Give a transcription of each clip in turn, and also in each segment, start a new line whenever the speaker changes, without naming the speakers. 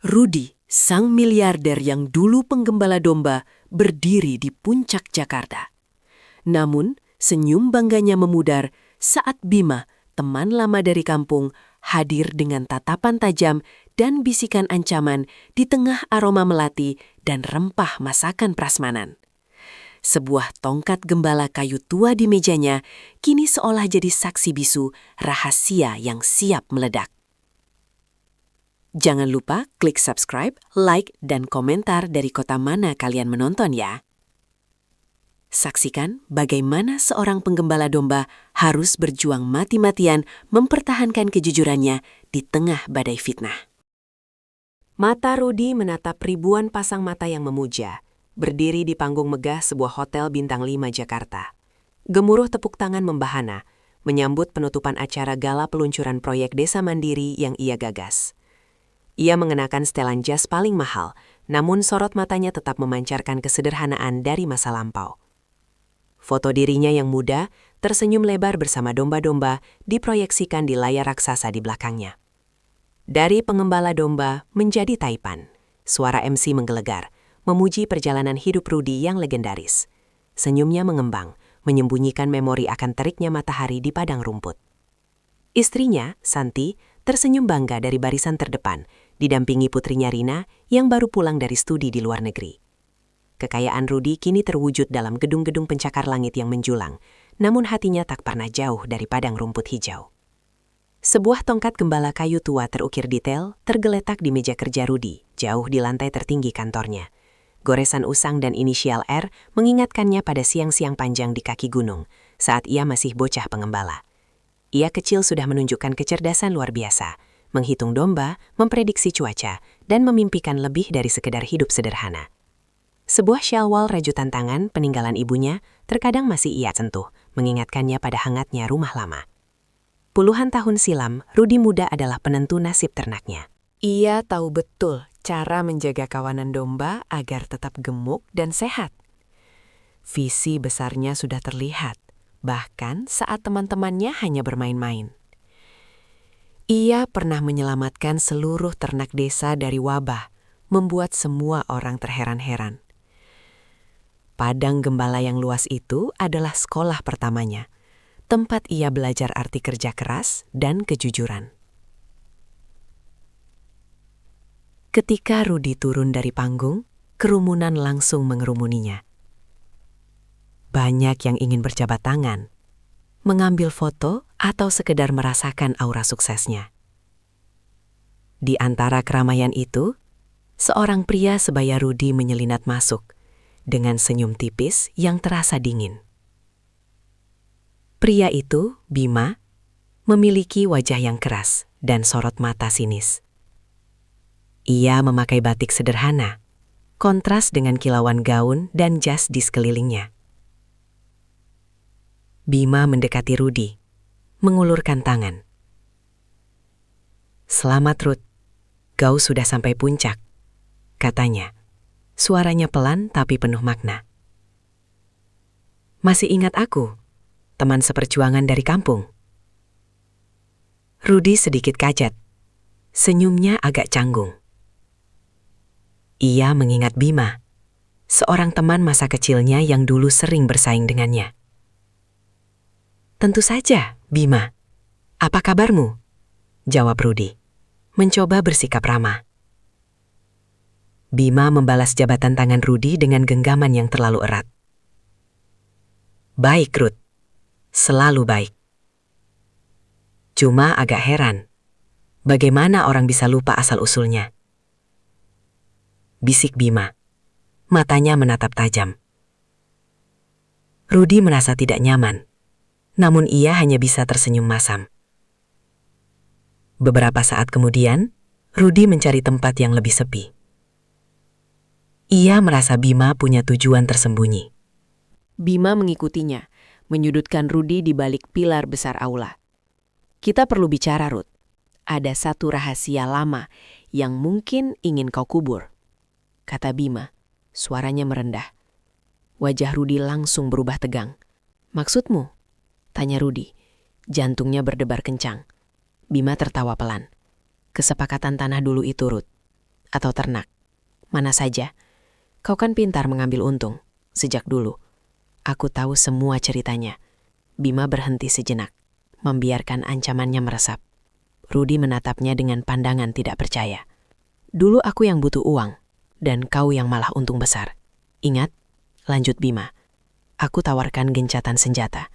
Rudi, sang miliarder yang dulu penggembala domba, berdiri di puncak Jakarta. Namun, senyum bangganya memudar saat Bima, teman lama dari kampung, hadir dengan tatapan tajam dan bisikan ancaman di tengah aroma melati dan rempah masakan prasmanan. Sebuah tongkat gembala kayu tua di mejanya kini seolah jadi saksi bisu rahasia yang siap meledak. Jangan lupa klik subscribe, like, dan komentar dari kota mana kalian menonton ya. Saksikan bagaimana seorang penggembala domba harus berjuang mati-matian mempertahankan kejujurannya di tengah badai fitnah. Mata Rudi menatap ribuan pasang mata yang memuja, berdiri di panggung megah sebuah hotel bintang 5 Jakarta. Gemuruh tepuk tangan membahana, menyambut penutupan acara gala peluncuran proyek desa mandiri yang ia gagas. Ia mengenakan setelan jas paling mahal, namun sorot matanya tetap memancarkan kesederhanaan dari masa lampau. Foto dirinya yang muda, tersenyum lebar bersama domba-domba diproyeksikan di layar raksasa di belakangnya. Dari pengembala domba menjadi taipan, suara MC menggelegar, memuji perjalanan hidup Rudi yang legendaris. Senyumnya mengembang, menyembunyikan memori akan teriknya matahari di padang rumput. Istrinya, Santi, tersenyum bangga dari barisan terdepan, didampingi putrinya Rina yang baru pulang dari studi di luar negeri. Kekayaan Rudi kini terwujud dalam gedung-gedung pencakar langit yang menjulang, namun hatinya tak pernah jauh dari padang rumput hijau. Sebuah tongkat gembala kayu tua terukir detail tergeletak di meja kerja Rudi, jauh di lantai tertinggi kantornya. Goresan usang dan inisial R mengingatkannya pada siang-siang panjang di kaki gunung, saat ia masih bocah pengembala. Ia kecil sudah menunjukkan kecerdasan luar biasa, menghitung domba, memprediksi cuaca, dan memimpikan lebih dari sekedar hidup sederhana. Sebuah syalwal rajutan tangan peninggalan ibunya terkadang masih ia sentuh, mengingatkannya pada hangatnya rumah lama. Puluhan tahun silam, Rudi muda adalah penentu nasib ternaknya. Ia tahu betul cara menjaga kawanan domba agar tetap gemuk dan sehat. Visi besarnya sudah terlihat, bahkan saat teman-temannya hanya bermain-main. Ia pernah menyelamatkan seluruh ternak desa dari wabah, membuat semua orang terheran-heran. Padang gembala yang luas itu adalah sekolah pertamanya, tempat ia belajar arti kerja keras dan kejujuran. Ketika Rudi turun dari panggung, kerumunan langsung mengerumuninya. Banyak yang ingin berjabat tangan, mengambil foto, atau sekedar merasakan aura suksesnya. Di antara keramaian itu, seorang pria sebaya Rudi menyelinap masuk dengan senyum tipis yang terasa dingin. Pria itu, Bima, memiliki wajah yang keras dan sorot mata sinis. Ia memakai batik sederhana, kontras dengan kilauan gaun dan jas di sekelilingnya. Bima mendekati Rudi, mengulurkan tangan. "Selamat, Rud. Kau sudah sampai puncak," katanya. Suaranya pelan tapi penuh makna. "Masih ingat aku, teman seperjuangan dari kampung?" Rudi sedikit kaget. Senyumnya agak canggung. Ia mengingat Bima, seorang teman masa kecilnya yang dulu sering bersaing dengannya. "Tentu saja, Bima. Apa kabarmu?" jawab Rudi, mencoba bersikap ramah. Bima membalas jabatan tangan Rudi dengan genggaman yang terlalu erat. "Baik, Rud. Selalu baik. Cuma agak heran, bagaimana orang bisa lupa asal-usulnya?" bisik Bima. Matanya menatap tajam. Rudi merasa tidak nyaman, namun ia hanya bisa tersenyum masam. Beberapa saat kemudian, Rudi mencari tempat yang lebih sepi. Ia merasa Bima punya tujuan tersembunyi. Bima mengikutinya, menyudutkan Rudi di balik pilar besar aula. "Kita perlu bicara, Rud. Ada satu rahasia lama yang mungkin ingin kau kubur," kata Bima, suaranya merendah. Wajah Rudi langsung berubah tegang. "Maksudmu?" tanya Rudi. Jantungnya berdebar kencang. Bima tertawa pelan. "Kesepakatan tanah dulu itu, Rud. atau ternak? Mana saja. Kau kan pintar mengambil untung. Sejak dulu. Aku tahu semua ceritanya. Bima berhenti sejenak, membiarkan ancamannya meresap. Rudi menatapnya dengan pandangan tidak percaya. Dulu aku yang butuh uang, dan kau yang malah untung besar. Ingat? Lanjut Bima. Aku tawarkan gencatan senjata.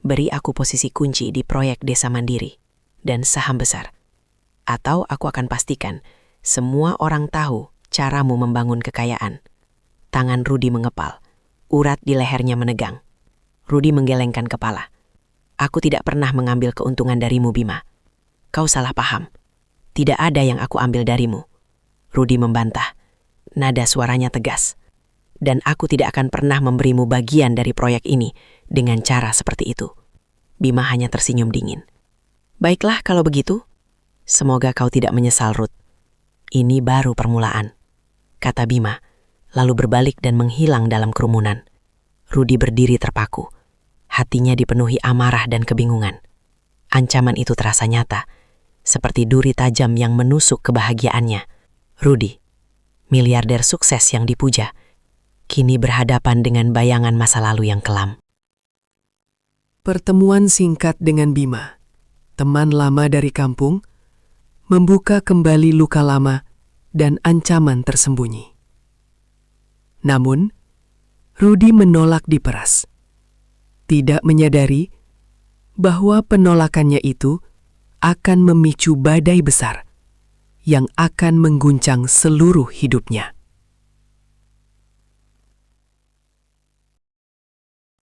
Beri aku posisi kunci di proyek desa mandiri, dan saham besar. Atau aku akan pastikan, semua orang tahu caramu membangun kekayaan. Tangan Rudi mengepal, urat di lehernya menegang. Rudi menggelengkan kepala. Aku tidak pernah mengambil keuntungan darimu, Bima. Kau salah paham. Tidak ada yang aku ambil darimu. Rudi membantah. Nada suaranya tegas. Dan aku tidak akan pernah memberimu bagian dari proyek ini dengan cara seperti itu. Bima hanya tersenyum dingin. Baiklah kalau begitu. Semoga kau tidak menyesal, Ruth. Ini baru permulaan, kata Bima, lalu berbalik dan menghilang dalam kerumunan. Rudi berdiri terpaku. Hatinya dipenuhi amarah dan kebingungan. Ancaman itu terasa nyata, seperti duri tajam yang menusuk kebahagiaannya. Rudi, miliarder sukses yang dipuja, kini berhadapan dengan bayangan masa lalu yang kelam.
Pertemuan singkat dengan Bima, teman lama dari kampung, membuka kembali luka lama dan ancaman tersembunyi. Namun, Rudi menolak diperas. Tidak menyadari bahwa penolakannya itu akan memicu badai besar yang akan mengguncang seluruh hidupnya.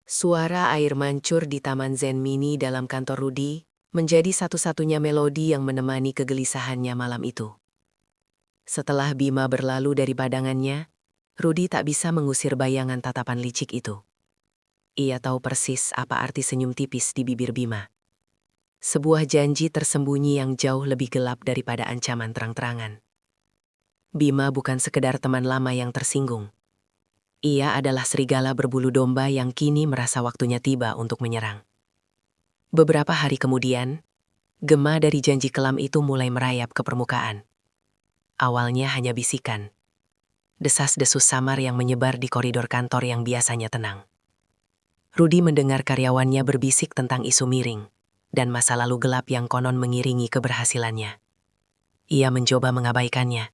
Suara air mancur di Taman Zen Mini dalam kantor Rudi menjadi satu-satunya melodi yang menemani kegelisahannya malam itu. Setelah Bima berlalu dari badangannya, Rudi tak bisa mengusir bayangan tatapan licik itu. Ia tahu persis apa arti senyum tipis di bibir Bima. Sebuah janji tersembunyi yang jauh lebih gelap daripada ancaman terang-terangan. Bima bukan sekedar teman lama yang tersinggung. Ia adalah serigala berbulu domba yang kini merasa waktunya tiba untuk menyerang. Beberapa hari kemudian, gema dari janji kelam itu mulai merayap ke permukaan. Awalnya hanya bisikan. Desas-desus samar yang menyebar di koridor kantor yang biasanya tenang. Rudi mendengar karyawannya berbisik tentang isu miring dan masa lalu gelap yang konon mengiringi keberhasilannya. Ia mencoba mengabaikannya,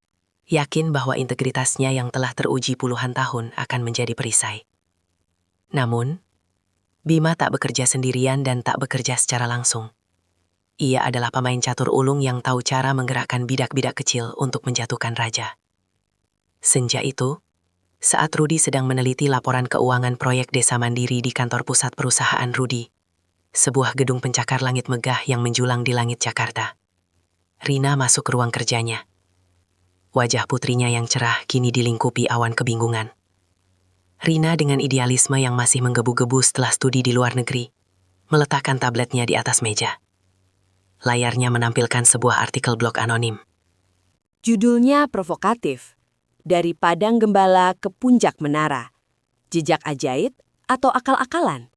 yakin bahwa integritasnya yang telah teruji puluhan tahun akan menjadi perisai. Namun, Bima tak bekerja sendirian dan tak bekerja secara langsung. Ia adalah pemain catur ulung yang tahu cara menggerakkan bidak-bidak kecil untuk menjatuhkan raja. Senja itu, saat Rudi sedang meneliti laporan keuangan proyek desa mandiri di kantor pusat perusahaan Rudi, sebuah gedung pencakar langit megah yang menjulang di langit Jakarta, Rina masuk ke ruang kerjanya. Wajah putrinya yang cerah kini dilingkupi awan kebingungan. Rina dengan idealisme yang masih menggebu-gebu setelah studi di luar negeri, meletakkan tabletnya di atas meja. Layarnya menampilkan sebuah artikel blog anonim.
Judulnya provokatif, Dari Padang Gembala ke Puncak Menara, Jejak Ajaib atau Akal-akalan.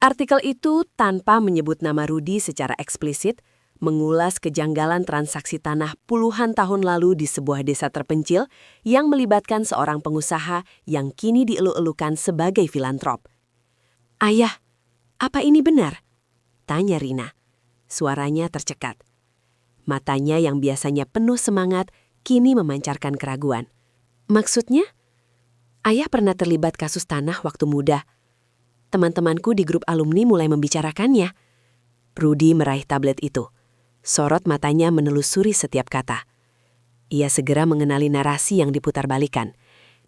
Artikel itu tanpa menyebut nama Rudi secara eksplisit, mengulas kejanggalan transaksi tanah puluhan tahun lalu di sebuah desa terpencil yang melibatkan seorang pengusaha yang kini dielu-elukan sebagai filantrop. "Ayah, apa ini benar?" tanya Rina. Suaranya tercekat. Matanya yang biasanya penuh semangat kini memancarkan keraguan. "Maksudnya? Ayah pernah terlibat kasus tanah waktu muda. Teman-temanku di grup alumni mulai membicarakannya." Rudi meraih tablet itu. Sorot matanya menelusuri setiap kata. Ia segera mengenali narasi yang diputar-balikan,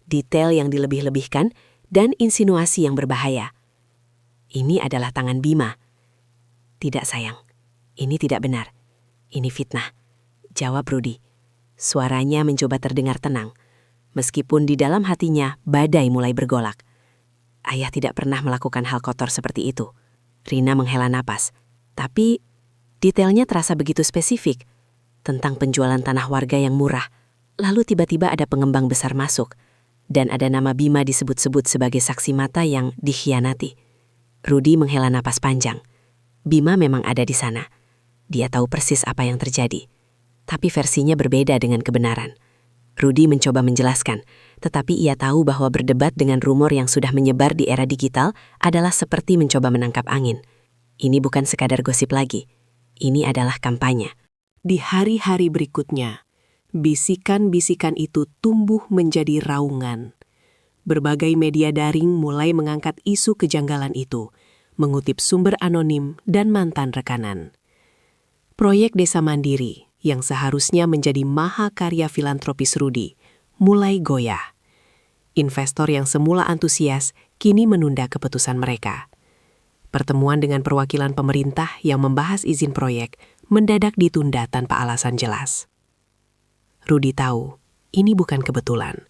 detail yang dilebih-lebihkan, dan insinuasi yang berbahaya. Ini adalah tangan Bima. "Tidak sayang, ini tidak benar. Ini fitnah," jawab Rudi. Suaranya mencoba terdengar tenang, meskipun di dalam hatinya badai mulai bergolak. "Ayah tidak pernah melakukan hal kotor seperti itu." Rina menghela napas, tapi detailnya terasa begitu spesifik. Tentang penjualan tanah warga yang murah, lalu tiba-tiba ada pengembang besar masuk, dan ada nama Bima disebut-sebut sebagai saksi mata yang dikhianati. Rudi menghela napas panjang. Bima memang ada di sana. Dia tahu persis apa yang terjadi.
tapi versinya berbeda dengan kebenaran. Rudy mencoba menjelaskan, tetapi ia tahu bahwa berdebat dengan rumor yang sudah menyebar di era digital adalah seperti mencoba menangkap angin. Ini bukan sekadar gosip lagi. Ini adalah kampanye.
Di hari-hari berikutnya, bisikan-bisikan itu tumbuh menjadi raungan. Berbagai media daring mulai mengangkat isu kejanggalan itu, mengutip sumber anonim dan mantan rekanan. Proyek Desa Mandiri yang seharusnya menjadi mahakarya filantropis Rudy mulai goyah. Investor yang semula antusias kini menunda keputusan mereka. Pertemuan dengan perwakilan pemerintah yang membahas izin proyek mendadak ditunda tanpa alasan jelas. Rudy tahu, ini bukan kebetulan.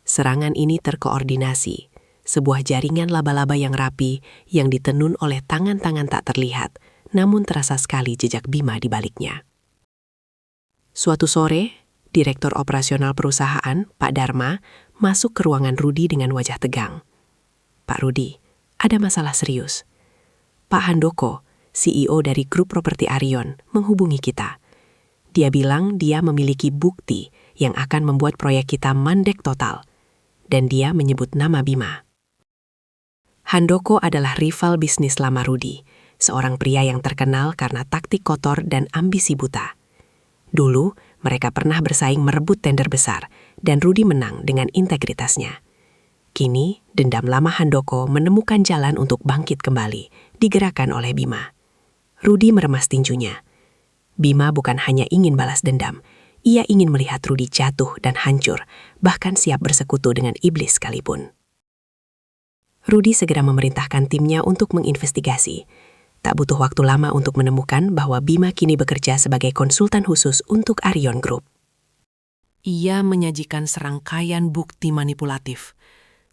Serangan ini terkoordinasi, sebuah jaringan laba-laba yang rapi yang ditenun oleh tangan-tangan tak terlihat, namun terasa sekali jejak Bima di baliknya. Suatu sore, Direktur Operasional Perusahaan, Pak Dharma, masuk ke ruangan Rudy dengan wajah tegang. "Pak Rudy, ada masalah serius. Pak Handoko, CEO dari grup properti Arion, menghubungi kita. Dia bilang dia memiliki bukti yang akan membuat proyek kita mandek total. Dan dia menyebut nama Bima." Handoko adalah rival bisnis lama Rudy, seorang pria yang terkenal karena taktik kotor dan ambisi buta. Dulu, mereka pernah bersaing merebut tender besar, dan Rudy menang dengan integritasnya. Kini, dendam lama Handoko menemukan jalan untuk bangkit kembali, digerakkan oleh Bima. Rudy meremas tinjunya. Bima bukan hanya ingin balas dendam, ia ingin melihat Rudy jatuh dan hancur, bahkan siap bersekutu dengan iblis sekalipun. Rudy segera memerintahkan timnya untuk menginvestigasi. Tak butuh waktu lama untuk menemukan bahwa Bima kini bekerja sebagai konsultan khusus untuk Arion Group.
Ia menyajikan serangkaian bukti manipulatif,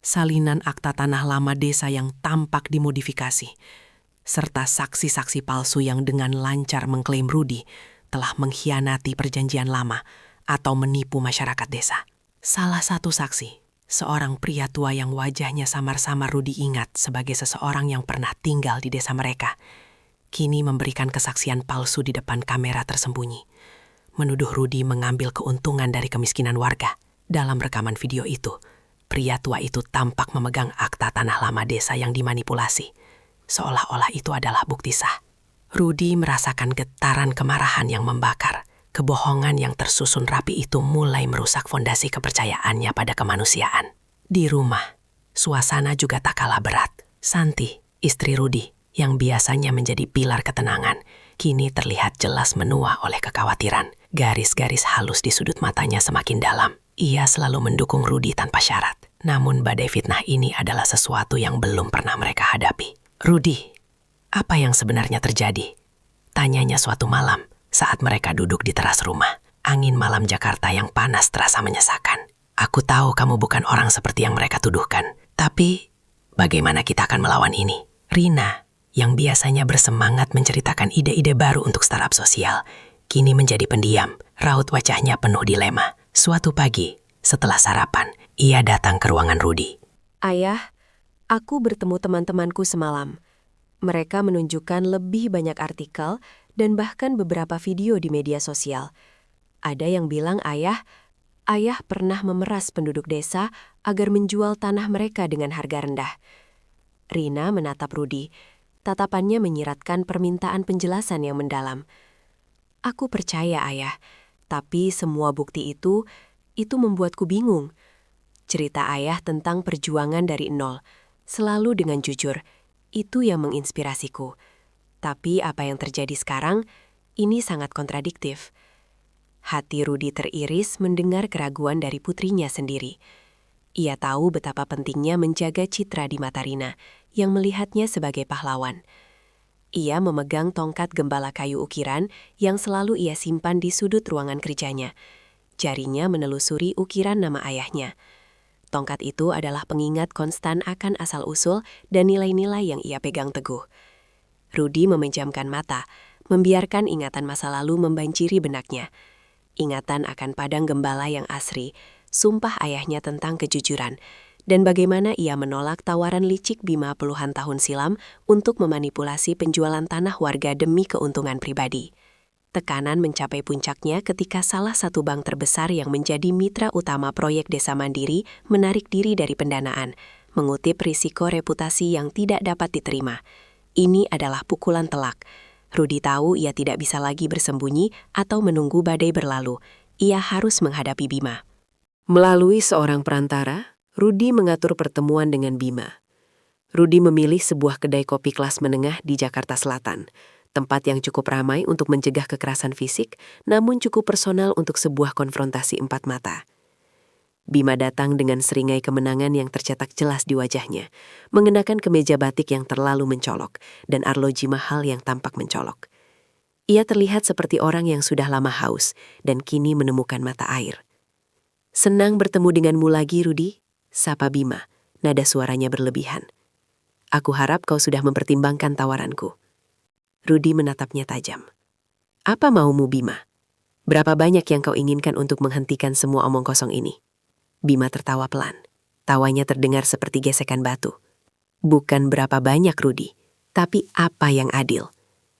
salinan akta tanah lama desa yang tampak dimodifikasi, serta saksi-saksi palsu yang dengan lancar mengklaim Rudy telah mengkhianati perjanjian lama atau menipu masyarakat desa. Salah satu saksi, seorang pria tua yang wajahnya samar-samar Rudy ingat sebagai seseorang yang pernah tinggal di desa mereka, kini memberikan kesaksian palsu di depan kamera tersembunyi, menuduh Rudy mengambil keuntungan dari kemiskinan warga. Dalam rekaman video itu, pria tua itu tampak memegang akta tanah lama desa yang dimanipulasi, seolah-olah itu adalah bukti sah. Rudy merasakan getaran kemarahan yang membakar. Kebohongan yang tersusun rapi itu mulai merusak fondasi kepercayaannya pada kemanusiaan. Di rumah, suasana juga tak kalah berat. Santi, istri Rudy, yang biasanya menjadi pilar ketenangan, kini terlihat jelas menua oleh kekhawatiran. Garis-garis halus di sudut matanya semakin dalam. Ia selalu mendukung Rudy tanpa syarat. Namun badai fitnah ini adalah sesuatu yang belum pernah mereka hadapi. "Rudy, apa yang sebenarnya terjadi?" tanyanya suatu malam saat mereka duduk di teras rumah. Angin malam Jakarta yang panas terasa menyesakan. "Aku tahu kamu bukan orang seperti yang mereka tuduhkan. Tapi, bagaimana kita akan melawan ini?" Rina, yang biasanya bersemangat menceritakan ide-ide baru untuk startup sosial, kini menjadi pendiam. Raut wajahnya penuh dilema. Suatu pagi, setelah sarapan, ia datang ke ruangan Rudy.
Ayah, aku bertemu teman-temanku semalam. Mereka menunjukkan lebih banyak artikel dan bahkan beberapa video di media sosial. Ada yang bilang ayah pernah memeras penduduk desa agar menjual tanah mereka dengan harga rendah. Rina menatap Rudy. Tatapannya menyiratkan permintaan penjelasan yang mendalam. "Aku percaya, Ayah, tapi semua bukti itu membuatku bingung. Cerita Ayah tentang perjuangan dari nol, selalu dengan jujur, itu yang menginspirasiku. Tapi apa yang terjadi sekarang, ini sangat kontradiktif." Hati Rudy teriris mendengar keraguan dari putrinya sendiri. Ia tahu betapa pentingnya menjaga citra di mata Rina, yang melihatnya sebagai pahlawan. Ia memegang tongkat gembala kayu ukiran yang selalu ia simpan di sudut ruangan kerjanya. Jarinya menelusuri ukiran nama ayahnya. Tongkat itu adalah pengingat konstan akan asal-usul dan nilai-nilai yang ia pegang teguh. Rudy memejamkan mata, membiarkan ingatan masa lalu membanjiri benaknya. Ingatan akan padang gembala yang asri, sumpah ayahnya tentang kejujuran, dan bagaimana ia menolak tawaran licik Bima puluhan tahun silam untuk memanipulasi penjualan tanah warga demi keuntungan pribadi.
Tekanan mencapai puncaknya ketika salah satu bank terbesar yang menjadi mitra utama proyek Desa Mandiri menarik diri dari pendanaan, mengutip risiko reputasi yang tidak dapat diterima. Ini adalah pukulan telak. Rudi tahu ia tidak bisa lagi bersembunyi atau menunggu badai berlalu. Ia harus menghadapi Bima.
Melalui seorang perantara, Rudi mengatur pertemuan dengan Bima. Rudi memilih sebuah kedai kopi kelas menengah di Jakarta Selatan, tempat yang cukup ramai untuk mencegah kekerasan fisik, namun cukup personal untuk sebuah konfrontasi empat mata. Bima datang dengan seringai kemenangan yang tercetak jelas di wajahnya, mengenakan kemeja batik yang terlalu mencolok dan arloji mahal yang tampak mencolok. Ia terlihat seperti orang yang sudah lama haus dan kini menemukan mata air. "Senang bertemu denganmu lagi, Rudi," sapa Bima, nada suaranya berlebihan. "Aku harap kau sudah mempertimbangkan tawaranku." Rudi menatapnya tajam. "Apa maumu, Bima? Berapa banyak yang kau inginkan untuk menghentikan semua omong kosong ini?" Bima tertawa pelan. Tawanya terdengar seperti gesekan batu. "Bukan berapa banyak, Rudi, tapi apa yang adil.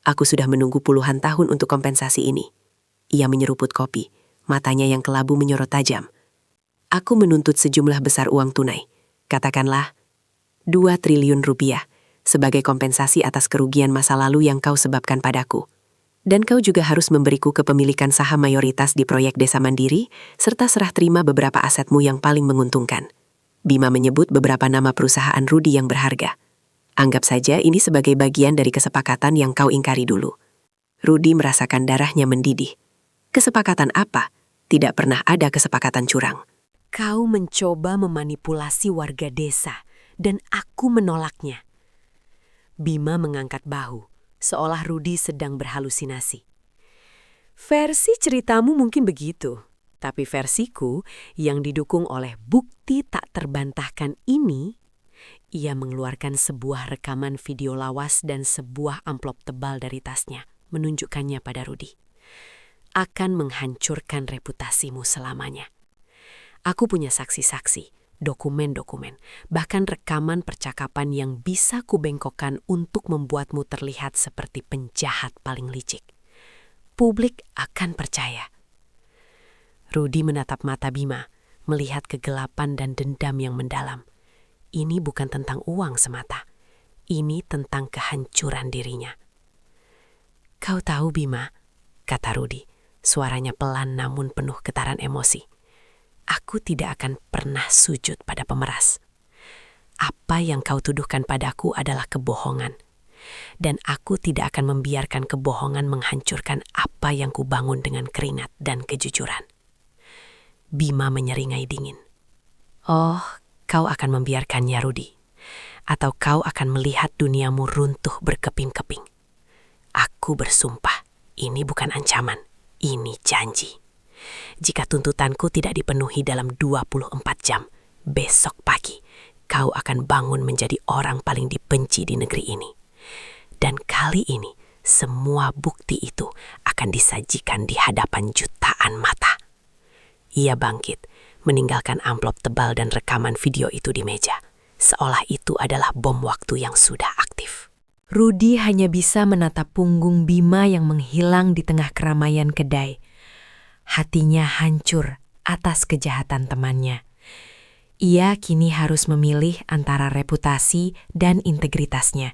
Aku sudah menunggu puluhan tahun untuk kompensasi ini." Ia menyeruput kopi, matanya yang kelabu menyorot tajam. "Aku menuntut sejumlah besar uang tunai. Katakanlah 2 triliun rupiah. Sebagai kompensasi atas kerugian masa lalu yang kau sebabkan padaku. Dan kau juga harus memberiku kepemilikan saham mayoritas di proyek Desa Mandiri, serta serah terima beberapa asetmu yang paling menguntungkan." Bima menyebut beberapa nama perusahaan Rudi yang berharga. "Anggap saja ini sebagai bagian dari kesepakatan yang kau ingkari dulu." Rudi merasakan darahnya mendidih. Kesepakatan apa? Tidak pernah ada kesepakatan curang.
"Kau mencoba memanipulasi warga desa, dan aku menolaknya." Bima mengangkat bahu, seolah Rudi sedang berhalusinasi. "Versi ceritamu mungkin begitu, tapi versiku yang didukung oleh bukti tak terbantahkan ini." Ia mengeluarkan sebuah rekaman video lawas dan sebuah amplop tebal dari tasnya, menunjukkannya pada Rudi. "Akan menghancurkan reputasimu selamanya. Aku punya saksi-saksi, dokumen-dokumen, bahkan rekaman percakapan yang bisa kubengkokkan untuk membuatmu terlihat seperti penjahat paling licik. Publik akan percaya." Rudi menatap mata Bima, melihat kegelapan dan dendam yang mendalam. Ini bukan tentang uang semata. Ini tentang kehancuran dirinya. "Kau tahu, Bima," kata Rudi, suaranya pelan namun penuh getaran emosi. "Aku tidak akan pernah sujud pada pemeras. Apa yang kau tuduhkan padaku adalah kebohongan. Dan aku tidak akan membiarkan kebohongan menghancurkan apa yang kubangun dengan keringat dan kejujuran." Bima menyeringai dingin. "Oh, kau akan membiarkannya, Rudi. Atau kau akan melihat duniamu runtuh berkeping-keping. Aku bersumpah, ini bukan ancaman, ini janji. Jika tuntutanku tidak dipenuhi dalam 24 jam, besok pagi kau akan bangun menjadi orang paling dibenci di negeri ini. Dan kali ini, semua bukti itu akan disajikan di hadapan jutaan mata." Ia bangkit, meninggalkan amplop tebal dan rekaman video itu di meja, seolah itu adalah bom waktu yang sudah aktif. Rudi hanya bisa menatap punggung Bima yang menghilang di tengah keramaian kedai. Hatinya hancur atas kejahatan temannya. Ia kini harus memilih antara reputasi dan integritasnya,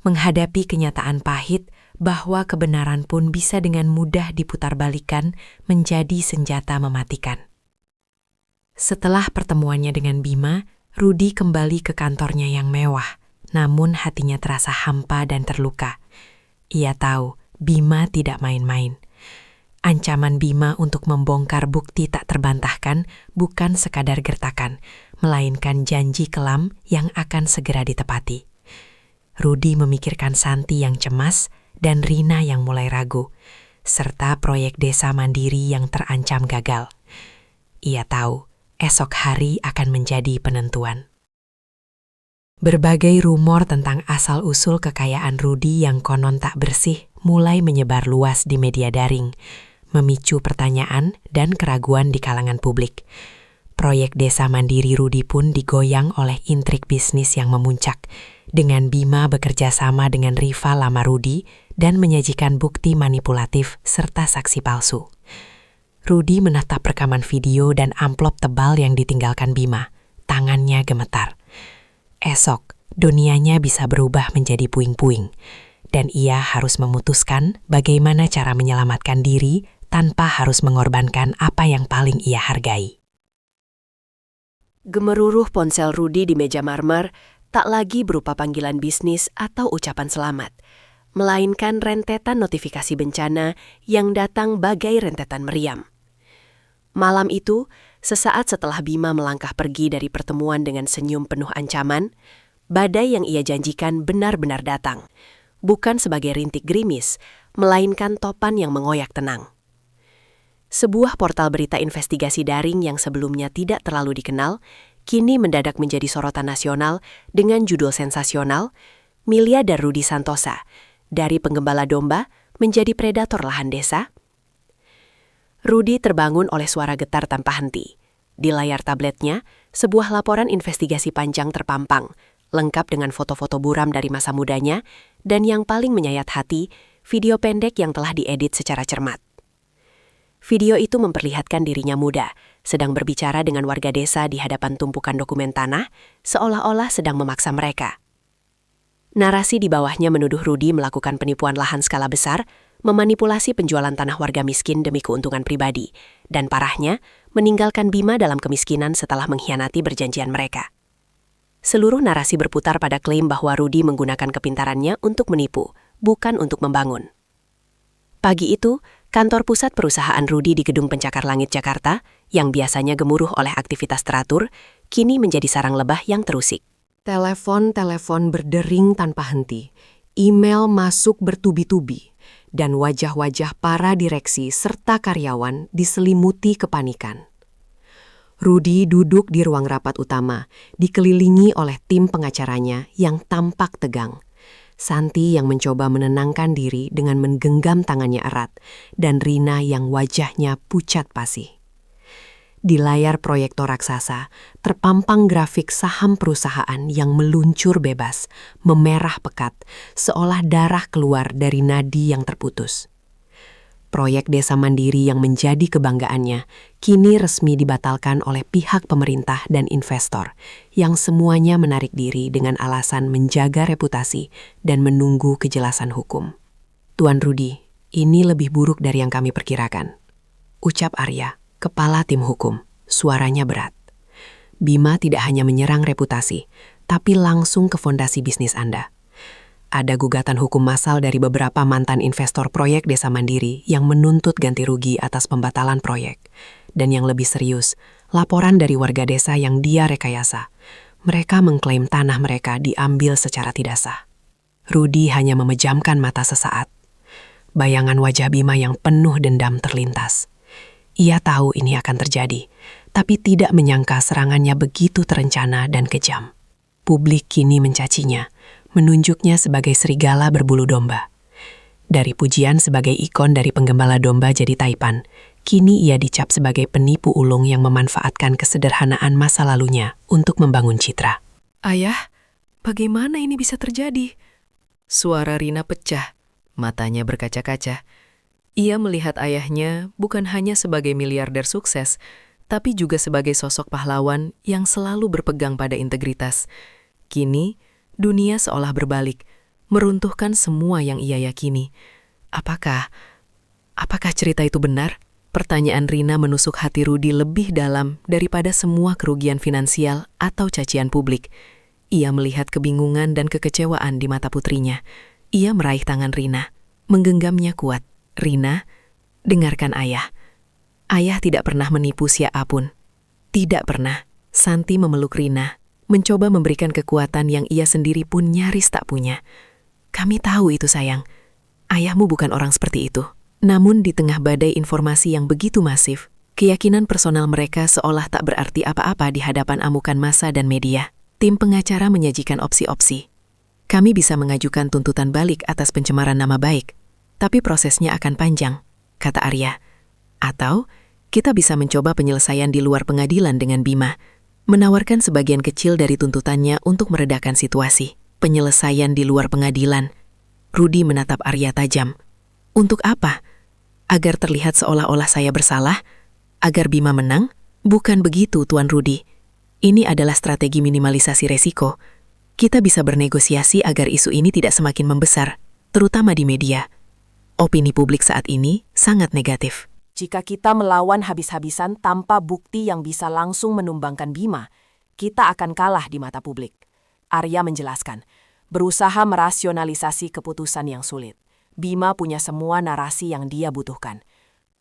menghadapi kenyataan pahit bahwa kebenaran pun bisa dengan mudah diputarbalikan menjadi senjata mematikan. Setelah pertemuannya dengan Bima, Rudi kembali ke kantornya yang mewah, namun hatinya terasa hampa dan terluka. Ia tahu Bima tidak main-main. Ancaman Bima untuk membongkar bukti tak terbantahkan bukan sekadar gertakan, melainkan janji kelam yang akan segera ditepati. Rudi memikirkan Santi yang cemas dan Rina yang mulai ragu, serta proyek Desa Mandiri yang terancam gagal. Ia tahu esok hari akan menjadi penentuan. Berbagai rumor tentang asal-usul kekayaan Rudi yang konon tak bersih mulai menyebar luas di media daring, memicu pertanyaan dan keraguan di kalangan publik. Proyek Desa Mandiri Rudi pun digoyang oleh intrik bisnis yang memuncak, dengan Bima bekerja sama dengan rival lama Rudi
dan menyajikan bukti manipulatif serta saksi palsu. Rudy menatap rekaman video dan amplop tebal yang ditinggalkan Bima. Tangannya gemetar. Esok, dunianya bisa berubah menjadi puing-puing, dan ia harus memutuskan bagaimana cara menyelamatkan diri tanpa harus mengorbankan apa yang paling ia hargai.
Gemeruruh ponsel Rudy di meja marmer tak lagi berupa panggilan bisnis atau ucapan selamat, melainkan rentetan notifikasi bencana yang datang bagai rentetan meriam. Malam itu, sesaat setelah Bima melangkah pergi dari pertemuan dengan senyum penuh ancaman, badai yang ia janjikan benar-benar datang, bukan sebagai rintik gerimis, melainkan topan yang mengoyak tenang. Sebuah portal berita investigasi daring yang sebelumnya tidak terlalu dikenal, kini mendadak menjadi sorotan nasional dengan judul sensasional, Miliarder Rudy Santosa, dari penggembala domba menjadi predator lahan desa. Rudy terbangun oleh suara getar tanpa henti. Di layar tabletnya, sebuah laporan investigasi panjang terpampang, lengkap dengan foto-foto buram dari masa mudanya, dan yang paling menyayat hati, video pendek yang telah diedit secara cermat. Video itu memperlihatkan dirinya muda, sedang berbicara dengan warga desa di hadapan tumpukan dokumen tanah, seolah-olah sedang memaksa mereka. Narasi di bawahnya menuduh Rudy melakukan penipuan lahan skala besar, memanipulasi penjualan tanah warga miskin demi keuntungan pribadi, dan parahnya, meninggalkan Bima dalam kemiskinan setelah mengkhianati perjanjian mereka. Seluruh narasi berputar pada klaim bahwa Rudy menggunakan kepintarannya untuk menipu, bukan untuk membangun. Pagi itu, kantor pusat perusahaan Rudy di Gedung Pencakar Langit Jakarta, yang biasanya gemuruh oleh aktivitas teratur, kini menjadi sarang lebah yang terusik.
Telepon-telepon berdering tanpa henti, email masuk bertubi-tubi, dan wajah-wajah para direksi serta karyawan diselimuti kepanikan. Rudy duduk di ruang rapat utama, dikelilingi oleh tim pengacaranya yang tampak tegang. Santi yang mencoba menenangkan diri dengan menggenggam tangannya erat, dan Rina yang wajahnya pucat pasi. Di layar proyektor raksasa, terpampang grafik saham perusahaan yang meluncur bebas, memerah pekat, seolah darah keluar dari nadi yang terputus. Proyek desa mandiri yang menjadi kebanggaannya kini resmi dibatalkan oleh pihak pemerintah dan investor yang semuanya menarik diri dengan alasan menjaga reputasi dan menunggu kejelasan hukum. Tuan Rudy, ini lebih buruk dari yang kami perkirakan. Ucap Arya, kepala tim hukum, suaranya berat. Bima tidak hanya menyerang reputasi, tapi langsung ke fondasi bisnis Anda. Ada gugatan hukum massal dari beberapa mantan investor proyek desa mandiri yang menuntut ganti rugi atas pembatalan proyek. Dan yang lebih serius, laporan dari warga desa yang dia rekayasa. Mereka mengklaim tanah mereka diambil secara tidak sah. Rudy hanya memejamkan mata sesaat. Bayangan wajah Bima yang penuh dendam terlintas. Ia tahu ini akan terjadi, tapi tidak menyangka serangannya begitu terencana dan kejam. Publik kini mencacinya, menunjuknya sebagai serigala berbulu domba. Dari pujian sebagai ikon dari penggembala domba jadi taipan, kini ia dicap sebagai penipu ulung yang memanfaatkan kesederhanaan masa lalunya untuk membangun citra.
Ayah, bagaimana ini bisa terjadi? Suara Rina pecah, matanya berkaca-kaca. Ia melihat ayahnya bukan hanya sebagai miliarder sukses, tapi juga sebagai sosok pahlawan yang selalu berpegang pada integritas. Kini, dunia seolah berbalik, meruntuhkan semua yang ia yakini. Apakah cerita itu benar? Pertanyaan Rina menusuk hati Rudy lebih dalam daripada semua kerugian finansial atau cacian publik. Ia melihat kebingungan dan kekecewaan di mata putrinya. Ia meraih tangan Rina, menggenggamnya kuat. Rina, dengarkan ayah. Ayah tidak pernah menipu siapapun. Tidak pernah. Santi memeluk Rina, mencoba memberikan kekuatan yang ia sendiri pun nyaris tak punya. Kami tahu itu sayang. Ayahmu bukan orang seperti itu. Namun di tengah badai informasi yang begitu masif, keyakinan personal mereka seolah tak berarti apa-apa di hadapan amukan massa dan media. Tim pengacara menyajikan opsi-opsi. Kami bisa mengajukan tuntutan balik atas pencemaran nama baik, tapi prosesnya akan panjang, kata Arya. Atau kita bisa mencoba penyelesaian di luar pengadilan dengan Bima, menawarkan sebagian kecil dari tuntutannya untuk meredakan situasi. Penyelesaian di luar pengadilan. Rudi menatap Arya tajam. Untuk apa? Agar terlihat seolah-olah saya bersalah? Agar Bima menang? Bukan begitu, Tuan Rudi. Ini adalah strategi minimalisasi resiko. Kita bisa bernegosiasi agar isu ini tidak semakin membesar, terutama di media. Opini publik saat ini sangat negatif.
Jika kita melawan habis-habisan tanpa bukti yang bisa langsung menumbangkan Bima, kita akan kalah di mata publik. Arya menjelaskan, berusaha merasionalisasi keputusan yang sulit. Bima punya semua narasi yang dia butuhkan.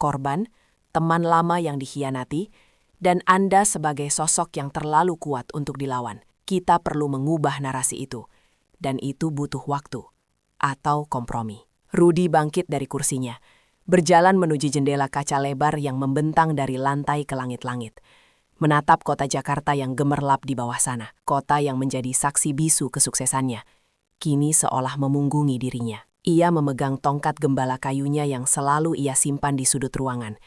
Korban, teman lama yang dikhianati, dan Anda sebagai sosok yang terlalu kuat untuk dilawan. Kita perlu mengubah narasi itu. Dan itu butuh waktu. Atau kompromi. Rudi bangkit dari kursinya, berjalan menuju jendela kaca lebar yang membentang dari lantai ke langit-langit. Menatap kota Jakarta yang gemerlap di bawah sana, kota yang menjadi saksi bisu kesuksesannya. Kini seolah memunggungi dirinya. Ia memegang tongkat gembala kayunya yang selalu ia simpan di sudut ruangan.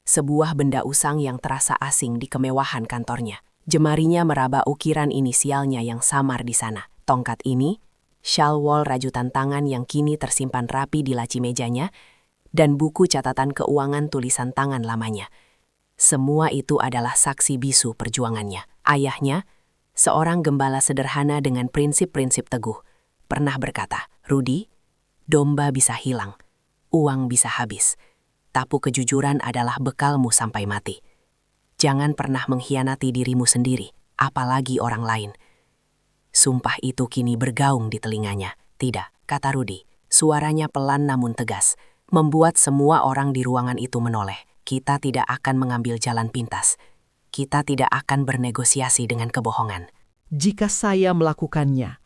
Sebuah benda usang yang terasa asing di kemewahan kantornya. Jemarinya meraba ukiran inisialnya yang samar di sana. Tongkat ini, shawl wol rajutan tangan yang kini tersimpan rapi di laci mejanya, dan buku catatan keuangan tulisan tangan lamanya. Semua itu adalah saksi bisu perjuangannya. Ayahnya, seorang gembala sederhana dengan prinsip-prinsip teguh, pernah berkata, "Rudi, domba bisa hilang, uang bisa habis, tapi kejujuran adalah bekalmu sampai mati. Jangan pernah mengkhianati dirimu sendiri, apalagi orang lain." Sumpah itu kini bergaung di telinganya. "Tidak," kata Rudi, suaranya pelan namun tegas, membuat semua orang di ruangan itu menoleh. "Kita tidak akan mengambil jalan pintas. Kita tidak akan bernegosiasi dengan kebohongan."
Jika saya melakukannya,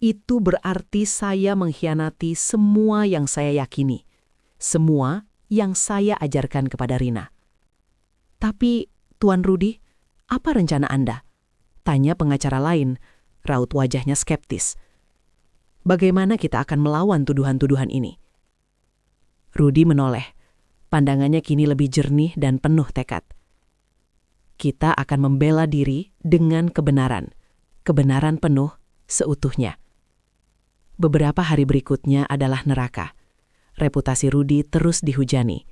itu berarti saya mengkhianati semua yang saya yakini, semua yang saya ajarkan kepada Rina. "Tapi, Tuan Rudi, apa rencana Anda?" tanya pengacara lain, raut wajahnya skeptis. "Bagaimana kita akan melawan tuduhan-tuduhan ini?" Rudi menoleh. Pandangannya kini lebih jernih dan penuh tekad. "Kita akan membela diri dengan kebenaran. Kebenaran penuh seutuhnya." Beberapa hari berikutnya adalah neraka. Reputasi Rudi terus dihujani.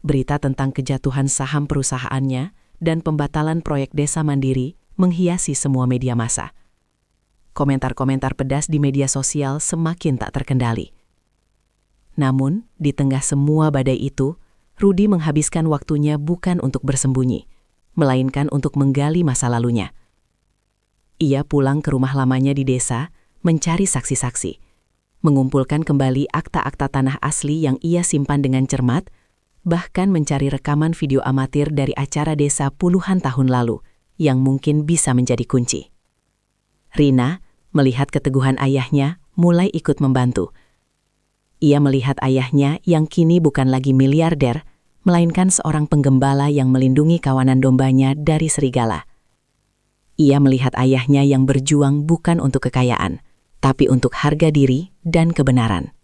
Berita tentang kejatuhan saham perusahaannya dan pembatalan proyek desa mandiri menghiasi semua media massa. Komentar-komentar pedas di media sosial semakin tak terkendali. Namun, di tengah semua badai itu, Rudi menghabiskan waktunya bukan untuk bersembunyi, melainkan untuk menggali masa lalunya. Ia pulang ke rumah lamanya di desa, mencari saksi-saksi, mengumpulkan kembali akta-akta tanah asli yang ia simpan dengan cermat, bahkan mencari rekaman video amatir dari acara desa puluhan tahun lalu yang mungkin bisa menjadi kunci. Rina, melihat keteguhan ayahnya, mulai ikut membantu. Ia melihat ayahnya yang kini bukan lagi miliarder, melainkan seorang penggembala yang melindungi kawanan dombanya dari serigala. Ia melihat ayahnya yang berjuang bukan untuk kekayaan, tapi untuk harga diri dan kebenaran.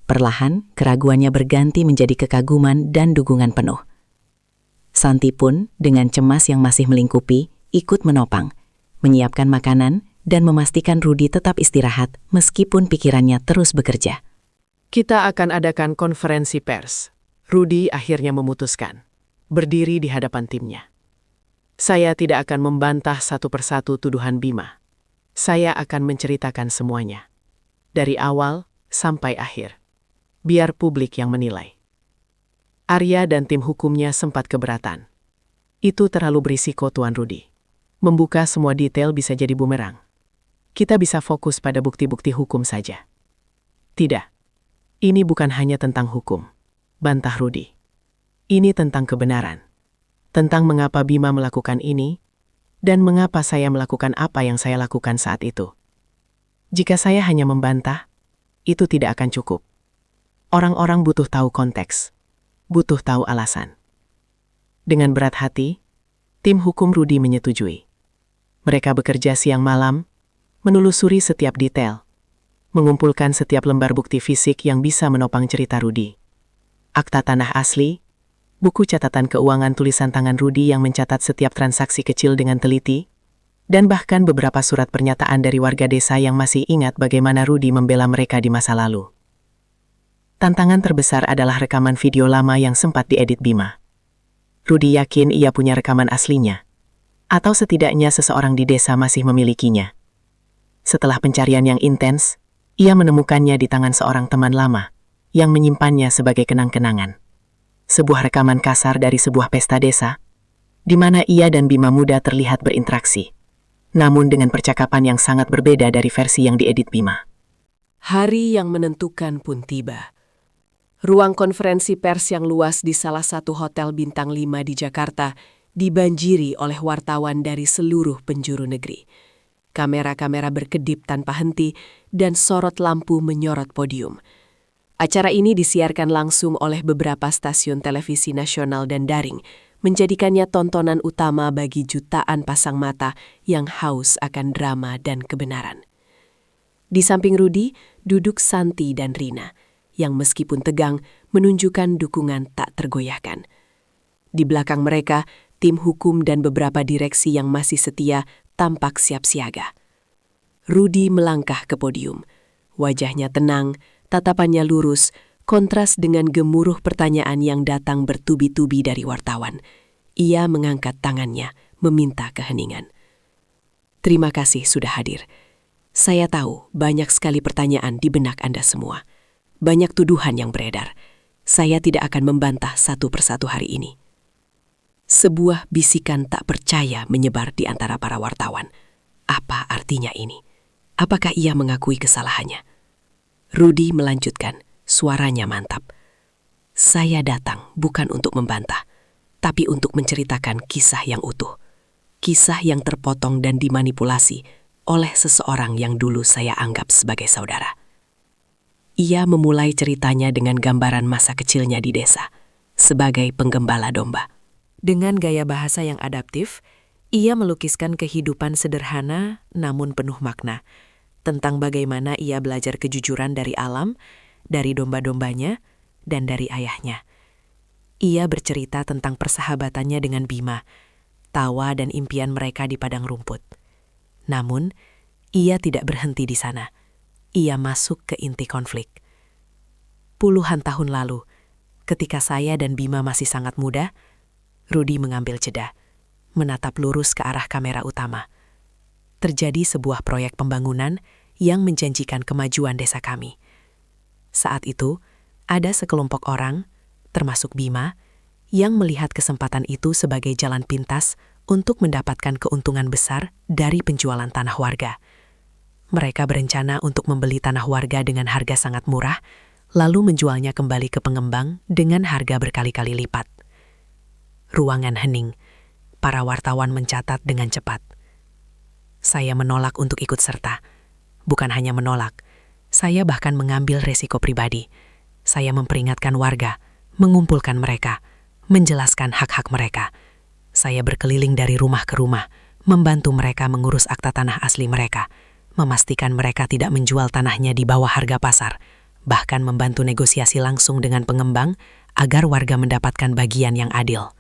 Perlahan, keraguannya berganti menjadi kekaguman dan dukungan penuh. Santi pun, dengan cemas yang masih melingkupi, ikut menopang, menyiapkan makanan, dan memastikan Rudi tetap istirahat meskipun pikirannya terus bekerja. "Kita akan adakan konferensi pers." Rudi akhirnya memutuskan, berdiri di hadapan timnya. "Saya tidak akan membantah satu persatu tuduhan Bima. Saya akan menceritakan semuanya, dari awal sampai akhir. Biar publik yang menilai." Arya dan tim hukumnya sempat keberatan. "Itu terlalu berisiko, Tuan Rudi. Membuka semua detail bisa jadi bumerang. Kita bisa fokus pada bukti-bukti hukum saja." "Tidak. Ini bukan hanya tentang hukum," bantah Rudi. "Ini tentang kebenaran. Tentang mengapa Bima melakukan ini, dan mengapa saya melakukan apa yang saya lakukan saat itu. Jika saya hanya membantah, itu tidak akan cukup. Orang-orang butuh tahu konteks, butuh tahu alasan." Dengan berat hati, tim hukum Rudi menyetujui. Mereka bekerja siang malam, menelusuri setiap detail, mengumpulkan setiap lembar bukti fisik yang bisa menopang cerita Rudi. Akta tanah asli, buku catatan keuangan tulisan tangan Rudi yang mencatat setiap transaksi kecil dengan teliti, dan bahkan beberapa surat pernyataan dari warga desa yang masih ingat bagaimana Rudi membela mereka di masa lalu.
Tantangan terbesar adalah rekaman video lama yang sempat diedit Bima. Rudi yakin ia punya rekaman aslinya, atau setidaknya seseorang di desa masih memilikinya. Setelah pencarian yang intens, ia menemukannya di tangan seorang teman lama yang menyimpannya sebagai kenang-kenangan. Sebuah rekaman kasar dari sebuah pesta desa, di mana ia dan Bima muda terlihat berinteraksi, namun dengan percakapan yang sangat berbeda dari versi yang diedit Bima.
Hari yang menentukan pun tiba. Ruang konferensi pers yang luas di salah satu hotel bintang 5 di Jakarta dibanjiri oleh wartawan dari seluruh penjuru negeri. Kamera-kamera berkedip tanpa henti dan sorot lampu menyorot podium. Acara ini disiarkan langsung oleh beberapa stasiun televisi nasional dan daring, menjadikannya tontonan utama bagi jutaan pasang mata yang haus akan drama dan kebenaran. Di samping Rudi, duduk Santi dan Rina, yang meskipun tegang menunjukkan dukungan tak tergoyahkan. Di belakang mereka, tim hukum dan beberapa direksi yang masih setia tampak siap siaga. Rudi melangkah ke podium. Wajahnya tenang, tatapannya lurus, kontras dengan gemuruh pertanyaan yang datang bertubi-tubi dari wartawan. Ia mengangkat tangannya, meminta keheningan. Terima kasih sudah hadir. Saya tahu banyak sekali pertanyaan di benak Anda semua. Banyak tuduhan yang beredar. Saya tidak akan membantah satu persatu hari ini. Sebuah bisikan tak percaya menyebar di antara para wartawan. Apa artinya ini? Apakah ia mengakui kesalahannya? Rudi melanjutkan, suaranya mantap. Saya datang bukan untuk membantah, tapi untuk menceritakan kisah yang utuh. Kisah yang terpotong dan dimanipulasi oleh seseorang yang dulu saya anggap sebagai saudara. Ia memulai ceritanya dengan gambaran masa kecilnya di desa, sebagai penggembala domba. Dengan gaya bahasa yang adaptif, ia melukiskan kehidupan sederhana namun penuh makna, tentang bagaimana ia belajar kejujuran dari alam, dari domba-dombanya, dan dari ayahnya. Ia bercerita tentang persahabatannya dengan Bima, tawa dan impian mereka di padang rumput. Namun, ia tidak berhenti di sana. Ia masuk ke inti konflik. Puluhan tahun lalu, ketika saya dan Bima masih sangat muda, Rudi mengambil jeda, menatap lurus ke arah kamera utama. Terjadi sebuah proyek pembangunan yang menjanjikan kemajuan desa kami. Saat itu, ada sekelompok orang, termasuk Bima, yang melihat kesempatan itu sebagai jalan pintas untuk mendapatkan keuntungan besar dari penjualan tanah warga. Mereka berencana untuk membeli tanah warga dengan harga sangat murah, lalu menjualnya kembali ke pengembang dengan harga berkali-kali lipat. Ruangan hening. Para wartawan mencatat dengan cepat. Saya menolak untuk ikut serta. Bukan hanya menolak, saya bahkan mengambil resiko pribadi. Saya memperingatkan warga, mengumpulkan mereka, menjelaskan hak-hak mereka. Saya berkeliling dari rumah ke rumah, membantu mereka mengurus akta tanah asli mereka, memastikan mereka tidak menjual tanahnya di bawah harga pasar, bahkan membantu negosiasi langsung dengan pengembang agar warga mendapatkan bagian yang adil.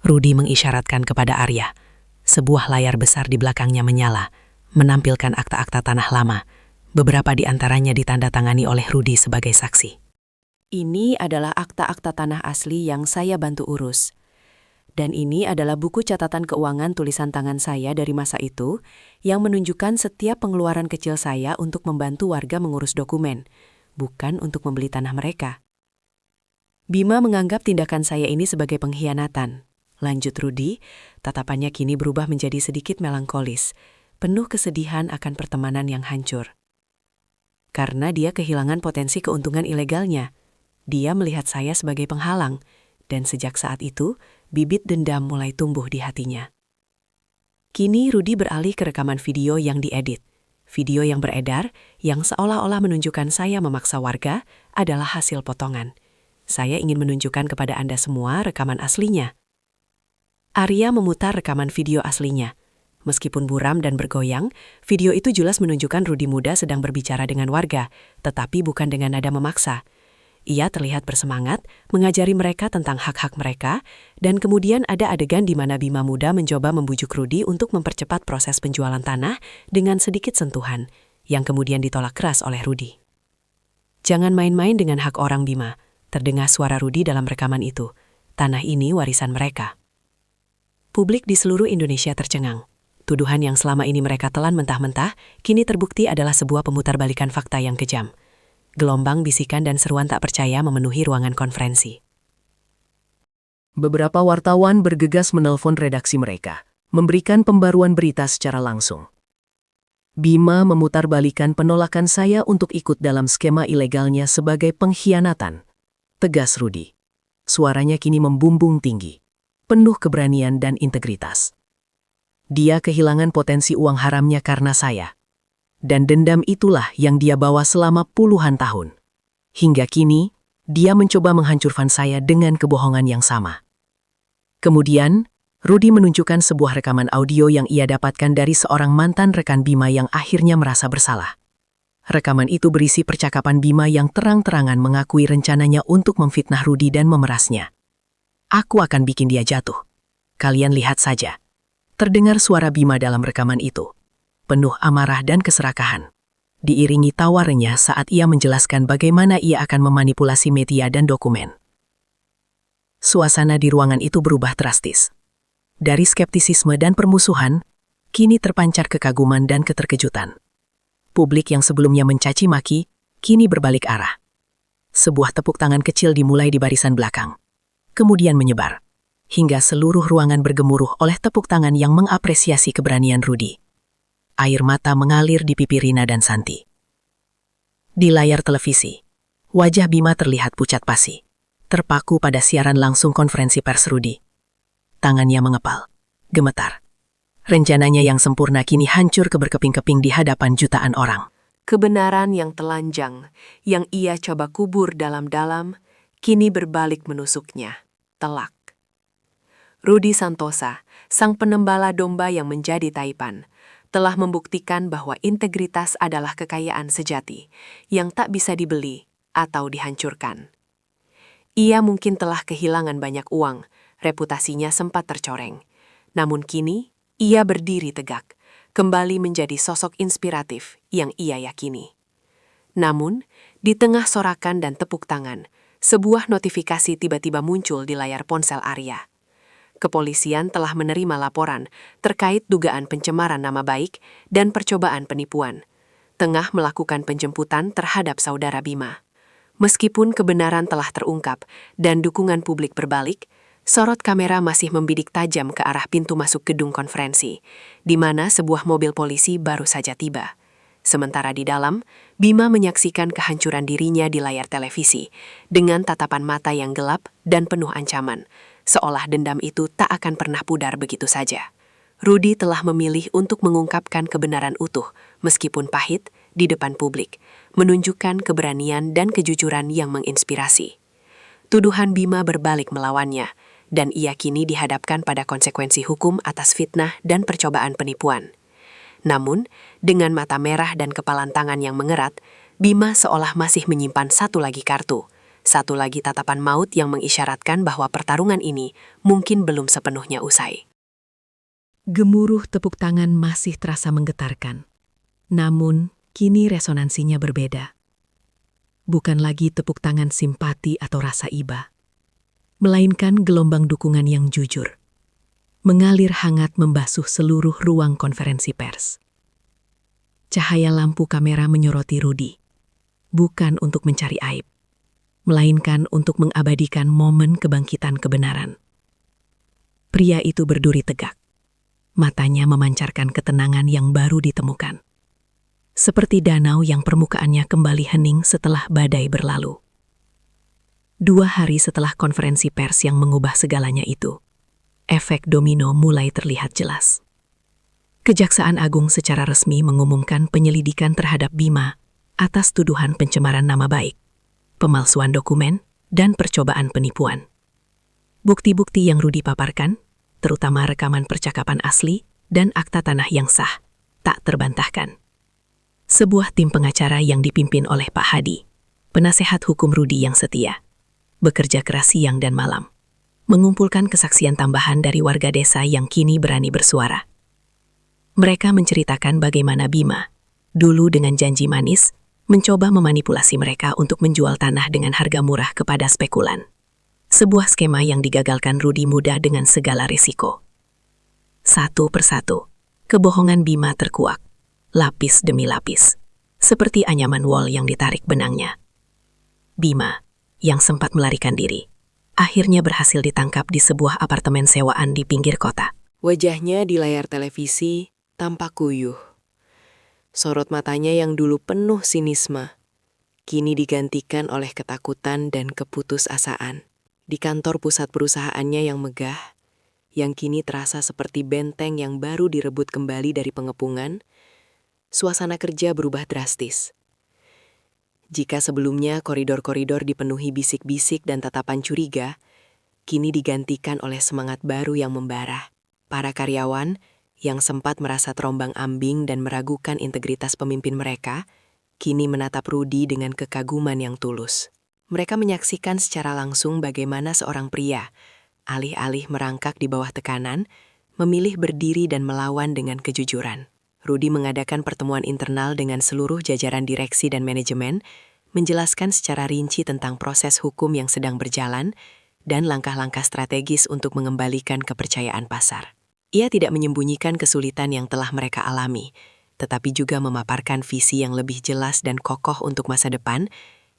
Rudi mengisyaratkan kepada Arya. Sebuah layar besar di belakangnya menyala, menampilkan akta-akta tanah lama. Beberapa di antaranya ditandatangani oleh Rudi sebagai saksi. Ini adalah akta-akta tanah asli yang saya bantu urus. Dan ini adalah buku catatan keuangan tulisan tangan saya dari masa itu yang menunjukkan setiap pengeluaran kecil saya untuk membantu warga mengurus dokumen, bukan untuk membeli tanah mereka. Bima menganggap tindakan saya ini sebagai pengkhianatan. Lanjut Rudi, tatapannya kini berubah menjadi sedikit melankolis, penuh kesedihan akan pertemanan yang hancur. Karena dia kehilangan potensi keuntungan ilegalnya, dia melihat saya sebagai penghalang, dan sejak saat itu, bibit dendam mulai tumbuh di hatinya. Kini Rudi beralih ke rekaman video yang diedit. Video yang beredar, yang seolah-olah menunjukkan saya memaksa warga, adalah hasil potongan. Saya ingin menunjukkan kepada Anda semua rekaman aslinya. Arya memutar rekaman video aslinya. Meskipun buram dan bergoyang, video itu jelas menunjukkan Rudi muda sedang berbicara dengan warga, tetapi bukan dengan nada memaksa. Ia terlihat bersemangat, mengajari mereka tentang hak-hak mereka, dan kemudian ada adegan di mana Bima muda mencoba membujuk Rudi untuk mempercepat proses penjualan tanah dengan sedikit sentuhan, yang kemudian ditolak keras oleh Rudi.
Jangan main-main dengan hak orang, Bima. Terdengar suara Rudi dalam rekaman itu. Tanah ini warisan mereka. Publik di seluruh Indonesia tercengang. Tuduhan yang selama ini mereka telan mentah-mentah, kini terbukti adalah sebuah pemutarbalikan fakta yang kejam. Gelombang bisikan dan seruan tak percaya memenuhi ruangan konferensi.
Beberapa wartawan bergegas menelpon redaksi mereka, memberikan pembaruan berita secara langsung. Bima memutarbalikan penolakan saya untuk ikut dalam skema ilegalnya sebagai pengkhianatan, tegas Rudi. Suaranya kini membumbung tinggi, penuh keberanian dan integritas. Dia kehilangan potensi uang haramnya karena saya. Dan dendam itulah yang dia bawa selama puluhan tahun. Hingga kini, dia mencoba menghancurkan saya dengan kebohongan yang sama. Kemudian, Rudi menunjukkan sebuah rekaman audio yang ia dapatkan dari seorang mantan rekan Bima yang akhirnya merasa bersalah. Rekaman itu berisi percakapan Bima yang terang-terangan mengakui rencananya untuk memfitnah Rudi dan memerasnya. Aku akan bikin dia jatuh. Kalian lihat saja. Terdengar suara Bima dalam rekaman itu, penuh amarah dan keserakahan. Diiringi tawarnya saat ia menjelaskan bagaimana ia akan memanipulasi media dan dokumen. Suasana di ruangan itu berubah drastis. Dari skeptisisme dan permusuhan, kini terpancar kekaguman dan keterkejutan. Publik yang sebelumnya mencaci maki, kini berbalik arah. Sebuah tepuk tangan kecil dimulai di barisan belakang. Kemudian menyebar, hingga seluruh ruangan bergemuruh oleh tepuk tangan yang mengapresiasi keberanian Rudi. Air mata mengalir di pipi Rina dan Santi. Di layar televisi, wajah Bima terlihat pucat pasi, terpaku pada siaran langsung konferensi pers Rudi. Tangannya mengepal, gemetar. Rencananya yang sempurna kini hancur ke berkeping-keping di hadapan jutaan orang.
Kebenaran yang telanjang, yang ia coba kubur dalam-dalam, kini berbalik menusuknya, telak. Rudi Santosa, sang penembala domba yang menjadi taipan, telah membuktikan bahwa integritas adalah kekayaan sejati yang tak bisa dibeli atau dihancurkan. Ia mungkin telah kehilangan banyak uang, reputasinya sempat tercoreng. Namun kini, ia berdiri tegak, kembali menjadi sosok inspiratif yang ia yakini. Namun, di tengah sorakan dan tepuk tangan, sebuah notifikasi tiba-tiba muncul di layar ponsel Arya. Kepolisian telah menerima laporan terkait dugaan pencemaran nama baik dan percobaan penipuan, tengah melakukan penjemputan terhadap saudara Bima. Meskipun kebenaran telah terungkap dan dukungan publik berbalik, sorot kamera masih membidik tajam ke arah pintu masuk gedung konferensi, di mana sebuah mobil polisi baru saja tiba. Sementara di dalam, Bima menyaksikan kehancuran dirinya di layar televisi, dengan tatapan mata yang gelap dan penuh ancaman, seolah dendam itu tak akan pernah pudar begitu saja. Rudi telah memilih untuk mengungkapkan kebenaran utuh, meskipun pahit, di depan publik, menunjukkan keberanian dan kejujuran yang menginspirasi. Tuduhan Bima berbalik melawannya, dan ia kini dihadapkan pada konsekuensi hukum atas fitnah dan percobaan penipuan. Namun, dengan mata merah dan kepalan tangan yang mengerat, Bima seolah masih menyimpan satu lagi kartu, satu lagi tatapan maut yang mengisyaratkan bahwa pertarungan ini mungkin belum sepenuhnya usai.
Gemuruh tepuk tangan masih terasa menggetarkan. Namun, kini resonansinya berbeda. Bukan lagi tepuk tangan simpati atau rasa iba, melainkan gelombang dukungan yang jujur, mengalir hangat membasuh seluruh ruang konferensi pers. Cahaya lampu kamera menyoroti Rudi, bukan untuk mencari aib, melainkan untuk mengabadikan momen kebangkitan kebenaran. Pria itu berduri tegak, matanya memancarkan ketenangan yang baru ditemukan. Seperti danau yang permukaannya kembali hening setelah badai berlalu. 2 hari setelah konferensi pers yang mengubah segalanya itu, efek domino mulai terlihat jelas. Kejaksaan Agung secara resmi mengumumkan penyelidikan terhadap Bima atas tuduhan pencemaran nama baik, pemalsuan dokumen, dan percobaan penipuan. Bukti-bukti yang Rudi paparkan, terutama rekaman percakapan asli dan akta tanah yang sah, tak terbantahkan. Sebuah tim pengacara yang dipimpin oleh Pak Hadi, penasehat hukum Rudi yang setia, bekerja keras siang dan malam, mengumpulkan kesaksian tambahan dari warga desa yang kini berani bersuara. Mereka menceritakan bagaimana Bima, dulu dengan janji manis,
mencoba memanipulasi mereka untuk menjual tanah dengan harga murah kepada spekulan. Sebuah skema yang digagalkan Rudy mudah dengan segala risiko. Satu persatu, kebohongan Bima terkuak, lapis demi lapis, seperti anyaman wol yang ditarik benangnya. Bima, yang sempat melarikan diri, akhirnya berhasil ditangkap di sebuah apartemen sewaan di pinggir kota.
Wajahnya di layar televisi tampak kuyuh. Sorot matanya yang dulu penuh sinisme, kini digantikan oleh ketakutan dan keputusasaan. Di kantor pusat perusahaannya yang megah, yang kini terasa seperti benteng yang baru direbut kembali dari pengepungan, suasana kerja berubah drastis. Jika sebelumnya koridor-koridor dipenuhi bisik-bisik dan tatapan curiga, kini digantikan oleh semangat baru yang membara. Para karyawan yang sempat merasa terombang-ambing dan meragukan integritas pemimpin mereka, kini menatap Rudy dengan kekaguman yang tulus. Mereka menyaksikan secara langsung bagaimana seorang pria, alih-alih merangkak di bawah tekanan, memilih berdiri dan melawan dengan kejujuran. Rudy mengadakan pertemuan internal dengan seluruh jajaran direksi dan manajemen, menjelaskan secara rinci tentang proses hukum yang sedang berjalan dan langkah-langkah strategis untuk mengembalikan kepercayaan pasar. Ia tidak menyembunyikan kesulitan yang telah mereka alami, tetapi juga memaparkan visi yang lebih jelas dan kokoh untuk masa depan,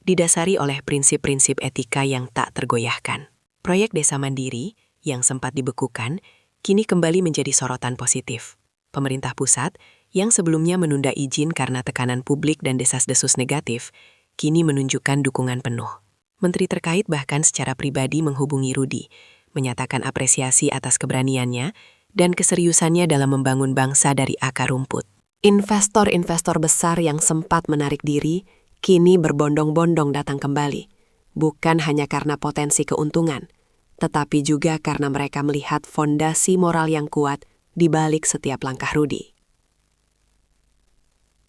didasari oleh prinsip-prinsip etika yang tak tergoyahkan. Proyek Desa Mandiri, yang sempat dibekukan, kini kembali menjadi sorotan positif. Pemerintah pusat, yang sebelumnya menunda izin karena tekanan publik dan desas-desus negatif, kini menunjukkan dukungan penuh. Menteri terkait bahkan secara pribadi menghubungi Rudy, menyatakan apresiasi atas keberaniannya dan keseriusannya dalam membangun bangsa dari akar rumput. Investor-investor besar yang sempat menarik diri, kini berbondong-bondong datang kembali, bukan hanya karena potensi keuntungan, tetapi juga karena mereka melihat fondasi moral yang kuat di balik setiap langkah Rudy.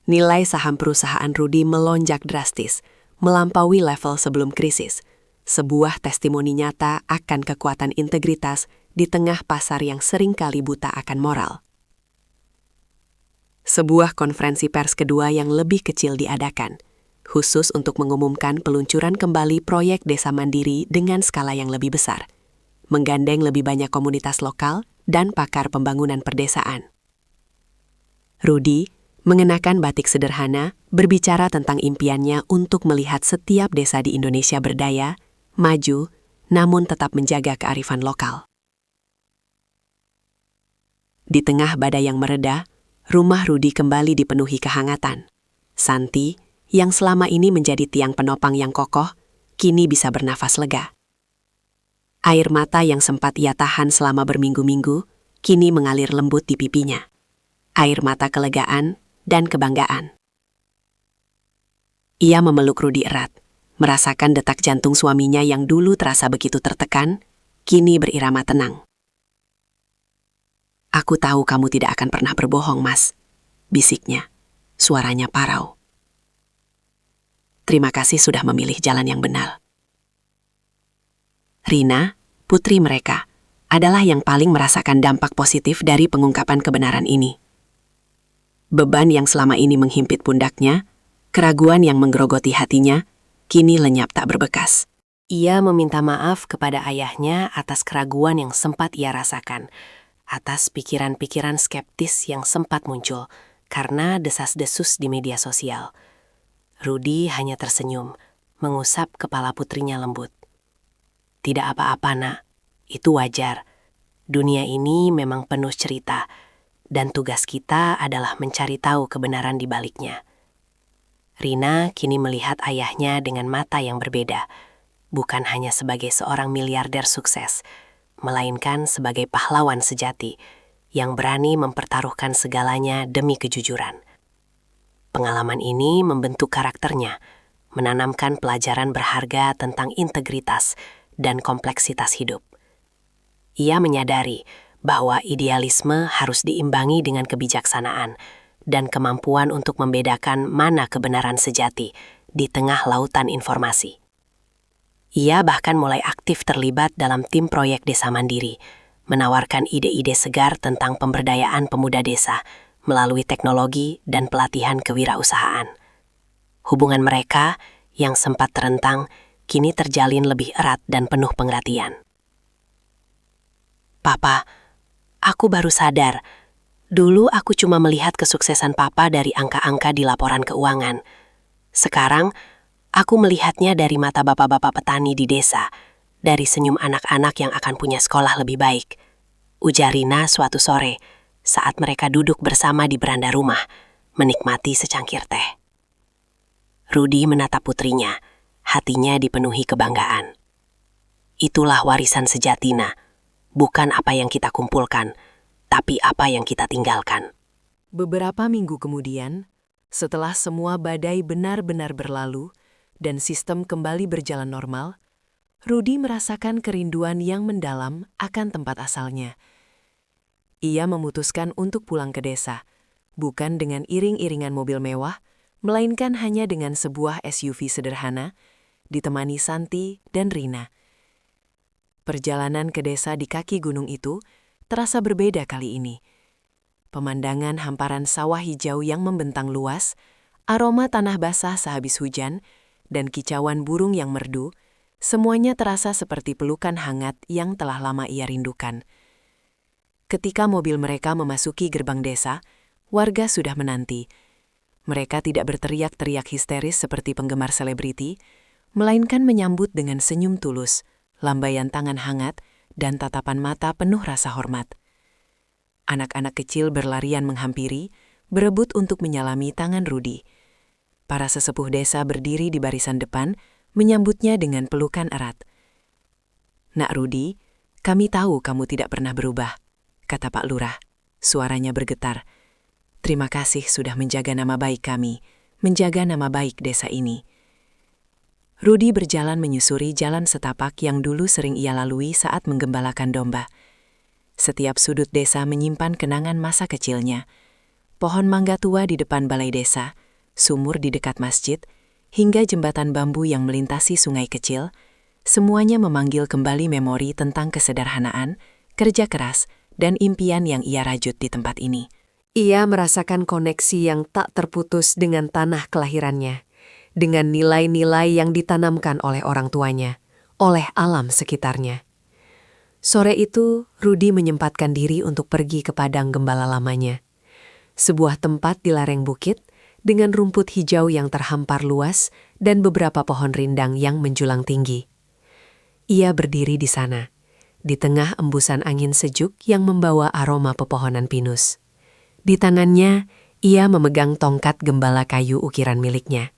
Nilai saham perusahaan Rudy melonjak drastis, melampaui level sebelum krisis, sebuah testimoni nyata akan kekuatan integritas di tengah pasar yang seringkali buta akan moral. Sebuah konferensi pers kedua yang lebih kecil diadakan, khusus untuk mengumumkan peluncuran kembali proyek Desa Mandiri dengan skala yang lebih besar, menggandeng lebih banyak komunitas lokal dan pakar pembangunan perdesaan. Rudy, mengenakan batik sederhana, berbicara tentang impiannya untuk melihat setiap desa di Indonesia berdaya, maju, namun tetap menjaga kearifan lokal. Di tengah badai yang mereda, rumah Rudy kembali dipenuhi kehangatan. Santi, yang selama ini menjadi tiang penopang yang kokoh, kini bisa bernafas lega. Air mata yang sempat ia tahan selama berminggu-minggu, kini mengalir lembut di pipinya. Air mata kelegaan dan kebanggaan. Ia memeluk Rudy erat, merasakan detak jantung suaminya yang dulu terasa begitu tertekan, kini berirama tenang. "Aku tahu kamu tidak akan pernah berbohong, Mas," bisiknya, suaranya parau. "Terima kasih sudah memilih jalan yang benar." Rina, putri mereka, adalah yang paling merasakan dampak positif dari pengungkapan kebenaran ini. Beban yang selama ini menghimpit pundaknya, keraguan yang menggerogoti hatinya, kini lenyap tak berbekas. Ia meminta maaf kepada ayahnya atas keraguan yang sempat ia rasakan, atas pikiran-pikiran skeptis yang sempat muncul karena desas-desus di media sosial. Rudy hanya tersenyum, mengusap kepala putrinya lembut. "Tidak apa-apa, Nak. Itu wajar. Dunia ini memang penuh cerita, dan tugas kita adalah mencari tahu kebenaran di baliknya." Rina kini melihat ayahnya dengan mata yang berbeda, bukan hanya sebagai seorang miliarder sukses, melainkan sebagai pahlawan sejati yang berani mempertaruhkan segalanya demi kejujuran. Pengalaman ini membentuk karakternya, menanamkan pelajaran berharga tentang integritas dan kompleksitas hidup. Ia menyadari bahwa idealisme harus diimbangi dengan kebijaksanaan dan kemampuan untuk membedakan mana kebenaran sejati di tengah lautan informasi. Ia bahkan mulai aktif terlibat dalam tim proyek Desa Mandiri, menawarkan ide-ide segar tentang pemberdayaan pemuda desa melalui teknologi dan pelatihan kewirausahaan.
Hubungan mereka yang sempat terentang kini terjalin lebih erat dan penuh pengertian. Papa, aku baru sadar. Dulu aku cuma melihat kesuksesan Papa dari angka-angka di laporan keuangan. Sekarang, aku melihatnya dari mata bapak-bapak petani di desa, dari senyum anak-anak yang akan punya sekolah lebih baik. Ujar Rina suatu sore, saat mereka duduk bersama di beranda rumah, menikmati secangkir teh. Rudy menatap putrinya, hatinya dipenuhi kebanggaan. Itulah warisan sejatinya, bukan apa yang kita kumpulkan, tapi apa yang kita tinggalkan.
Beberapa minggu kemudian, setelah semua badai benar-benar berlalu dan sistem kembali berjalan normal, Rudy merasakan kerinduan yang mendalam akan tempat asalnya. Ia memutuskan untuk pulang ke desa, bukan dengan iring-iringan mobil mewah, melainkan hanya dengan sebuah SUV sederhana, ditemani Santi dan Rina. Perjalanan ke desa di kaki gunung itu terasa berbeda kali ini. Pemandangan hamparan sawah hijau yang membentang luas, aroma tanah basah sehabis hujan, dan kicauan burung yang merdu, semuanya terasa seperti pelukan hangat yang telah lama ia rindukan. Ketika mobil mereka memasuki gerbang desa, warga sudah menanti. Mereka tidak berteriak-teriak histeris seperti penggemar selebriti, melainkan menyambut dengan senyum tulus, lambaian tangan hangat, dan tatapan mata penuh rasa hormat. Anak-anak kecil berlarian menghampiri, berebut untuk menyalami tangan Rudy. Para sesepuh desa berdiri di barisan depan, menyambutnya dengan pelukan erat. "Nak Rudy, kami tahu kamu tidak pernah berubah," kata Pak Lurah. Suaranya bergetar. "Terima kasih sudah menjaga nama baik kami, menjaga nama baik desa ini." Rudy berjalan menyusuri jalan setapak yang dulu sering ia lalui saat menggembalakan domba. Setiap sudut desa menyimpan kenangan masa kecilnya. Pohon mangga tua di depan balai desa, sumur di dekat masjid, hingga jembatan bambu yang melintasi sungai kecil, semuanya memanggil kembali memori tentang kesederhanaan, kerja keras, dan impian yang ia rajut di tempat ini.
Ia merasakan koneksi yang tak terputus dengan tanah kelahirannya, dengan nilai-nilai yang ditanamkan oleh orang tuanya, oleh alam sekitarnya. Sore itu, Rudy menyempatkan diri untuk pergi ke padang gembala lamanya. Sebuah tempat di lereng bukit, dengan rumput hijau yang terhampar luas dan beberapa pohon rindang yang menjulang tinggi. Ia berdiri di sana, di tengah embusan angin sejuk yang membawa aroma pepohonan pinus. Di tangannya, ia memegang tongkat gembala kayu ukiran miliknya.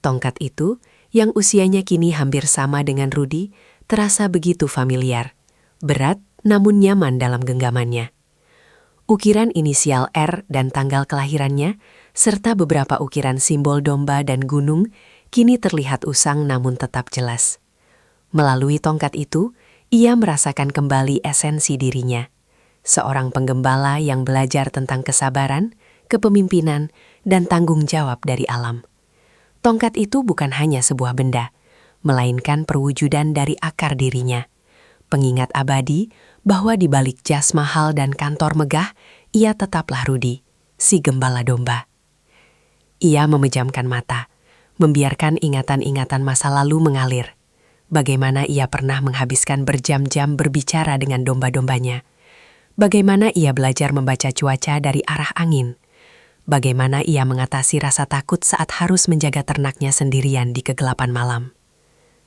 Tongkat itu, yang usianya kini hampir sama dengan Rudy, terasa begitu familiar, berat namun nyaman dalam genggamannya. Ukiran inisial R dan tanggal kelahirannya, serta beberapa ukiran simbol domba dan gunung, kini terlihat usang namun tetap jelas. Melalui tongkat itu, ia merasakan kembali esensi dirinya. Seorang penggembala yang belajar tentang kesabaran, kepemimpinan, dan tanggung jawab dari alam. Tongkat itu bukan hanya sebuah benda, melainkan perwujudan dari akar dirinya. Pengingat abadi bahwa di balik jas mahal dan kantor megah, ia tetaplah Rudy, si gembala domba. Ia memejamkan mata, membiarkan ingatan-ingatan masa lalu mengalir. Bagaimana ia pernah menghabiskan berjam-jam berbicara dengan domba-dombanya. Bagaimana ia belajar membaca cuaca dari arah angin. Bagaimana ia mengatasi rasa takut saat harus menjaga ternaknya sendirian di kegelapan malam.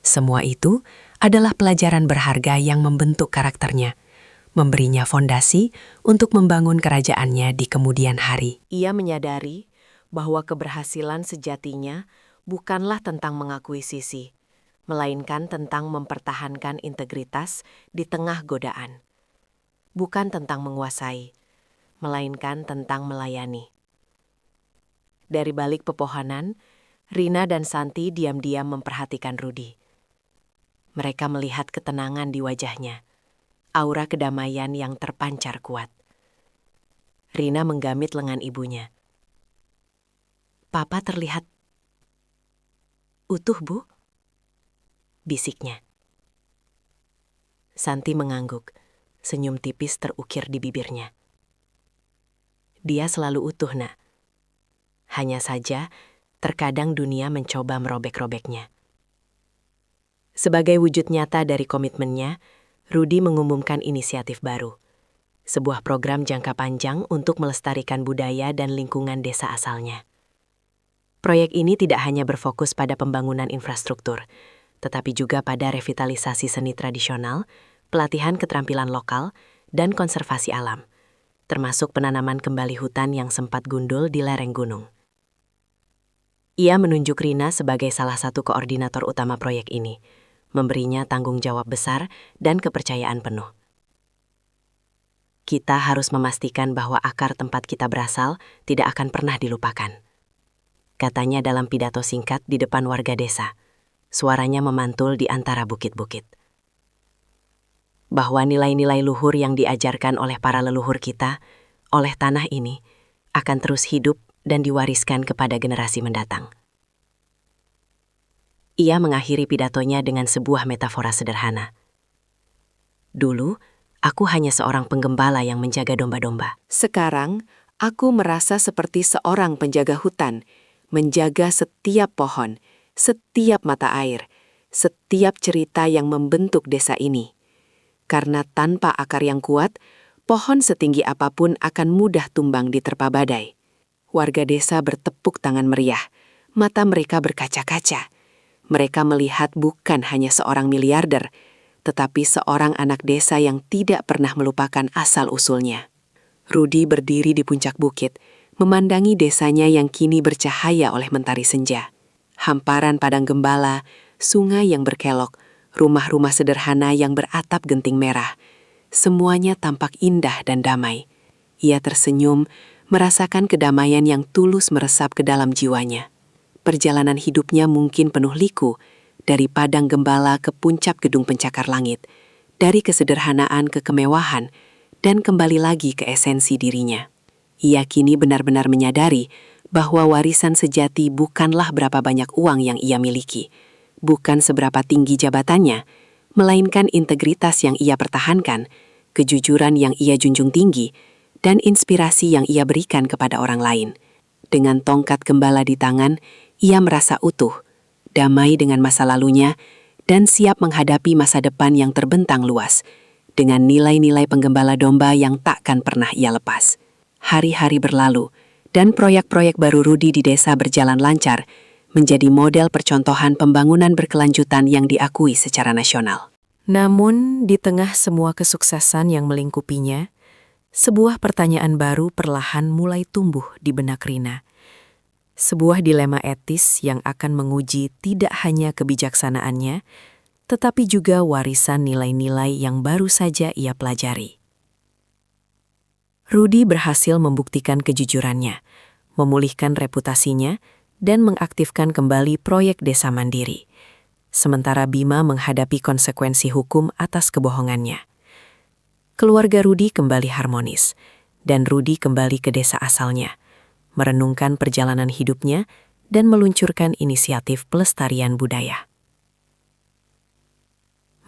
Semua itu adalah pelajaran berharga yang membentuk karakternya, memberinya fondasi untuk membangun kerajaannya di kemudian hari.
Ia menyadari bahwa keberhasilan sejatinya bukanlah tentang mengakuisisi, melainkan tentang mempertahankan integritas di tengah godaan. Bukan tentang menguasai, melainkan tentang melayani. Dari balik pepohonan, Rina dan Santi diam-diam memperhatikan Rudy. Mereka melihat ketenangan di wajahnya, aura kedamaian yang terpancar kuat. Rina menggamit lengan ibunya. "Papa terlihat utuh, Bu?" bisiknya. Santi mengangguk, senyum tipis terukir di bibirnya. "Dia selalu utuh, Nak. Hanya saja, terkadang dunia mencoba merobek-robeknya. Sebagai wujud nyata dari komitmennya, Rudy mengumumkan inisiatif baru, sebuah program jangka panjang untuk melestarikan budaya dan lingkungan desa asalnya. Proyek ini tidak hanya berfokus pada pembangunan infrastruktur, tetapi juga pada revitalisasi seni tradisional, pelatihan keterampilan lokal, dan konservasi alam, termasuk penanaman kembali hutan yang sempat gundul di lereng gunung. Ia menunjuk Rina sebagai salah satu koordinator utama proyek ini, memberinya tanggung jawab besar dan kepercayaan penuh. Kita harus memastikan bahwa akar tempat kita berasal tidak akan pernah dilupakan, katanya dalam pidato singkat di depan warga desa. Suaranya memantul di antara bukit-bukit. Bahwa nilai-nilai luhur yang diajarkan oleh para leluhur kita, oleh tanah ini, akan terus hidup dan diwariskan kepada generasi mendatang. Ia mengakhiri pidatonya dengan sebuah metafora sederhana. Dulu, aku hanya seorang penggembala yang menjaga domba-domba.
Sekarang, aku merasa seperti seorang penjaga hutan, menjaga setiap pohon, setiap mata air, setiap cerita yang membentuk desa ini. Karena tanpa akar yang kuat, pohon setinggi apapun akan mudah tumbang diterpa badai. Warga desa bertepuk tangan meriah, mata mereka berkaca-kaca. Mereka melihat bukan hanya seorang miliarder, tetapi seorang anak desa yang tidak pernah melupakan asal-usulnya. Rudy berdiri di puncak bukit, memandangi desanya yang kini bercahaya oleh mentari senja. Hamparan padang gembala, sungai yang berkelok, rumah-rumah sederhana yang beratap genting merah. Semuanya tampak indah dan damai. Ia tersenyum, merasakan kedamaian yang tulus meresap ke dalam jiwanya. Perjalanan hidupnya mungkin penuh liku, dari padang gembala ke puncak gedung pencakar langit, dari kesederhanaan ke kemewahan, dan kembali lagi ke esensi dirinya. Ia kini benar-benar menyadari bahwa warisan sejati bukanlah berapa banyak uang yang ia miliki, bukan seberapa tinggi jabatannya, melainkan integritas yang ia pertahankan, kejujuran yang ia junjung tinggi, dan inspirasi yang ia berikan kepada orang lain. Dengan tongkat gembala di tangan, ia merasa utuh, damai dengan masa lalunya, dan siap menghadapi masa depan yang terbentang luas, dengan nilai-nilai penggembala domba yang takkan pernah ia lepas. Hari-hari berlalu, dan proyek-proyek baru Rudy di desa berjalan lancar, menjadi model percontohan pembangunan berkelanjutan yang diakui secara nasional.
Namun, di tengah semua kesuksesan yang melingkupinya, sebuah pertanyaan baru perlahan mulai tumbuh di benak Rina. Sebuah dilema etis yang akan menguji tidak hanya kebijaksanaannya, tetapi juga warisan nilai-nilai yang baru saja ia pelajari. Rudy berhasil membuktikan kejujurannya, memulihkan reputasinya, dan mengaktifkan kembali proyek desa mandiri. Sementara Bima menghadapi konsekuensi hukum atas kebohongannya. Keluarga Rudy kembali harmonis, dan Rudy kembali ke desa asalnya, merenungkan perjalanan hidupnya dan meluncurkan inisiatif pelestarian budaya.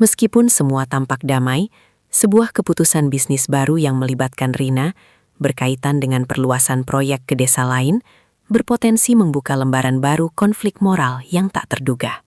Meskipun semua tampak damai, sebuah keputusan bisnis baru yang melibatkan Rina, berkaitan dengan perluasan proyek ke desa lain, berpotensi membuka lembaran baru konflik moral yang tak terduga.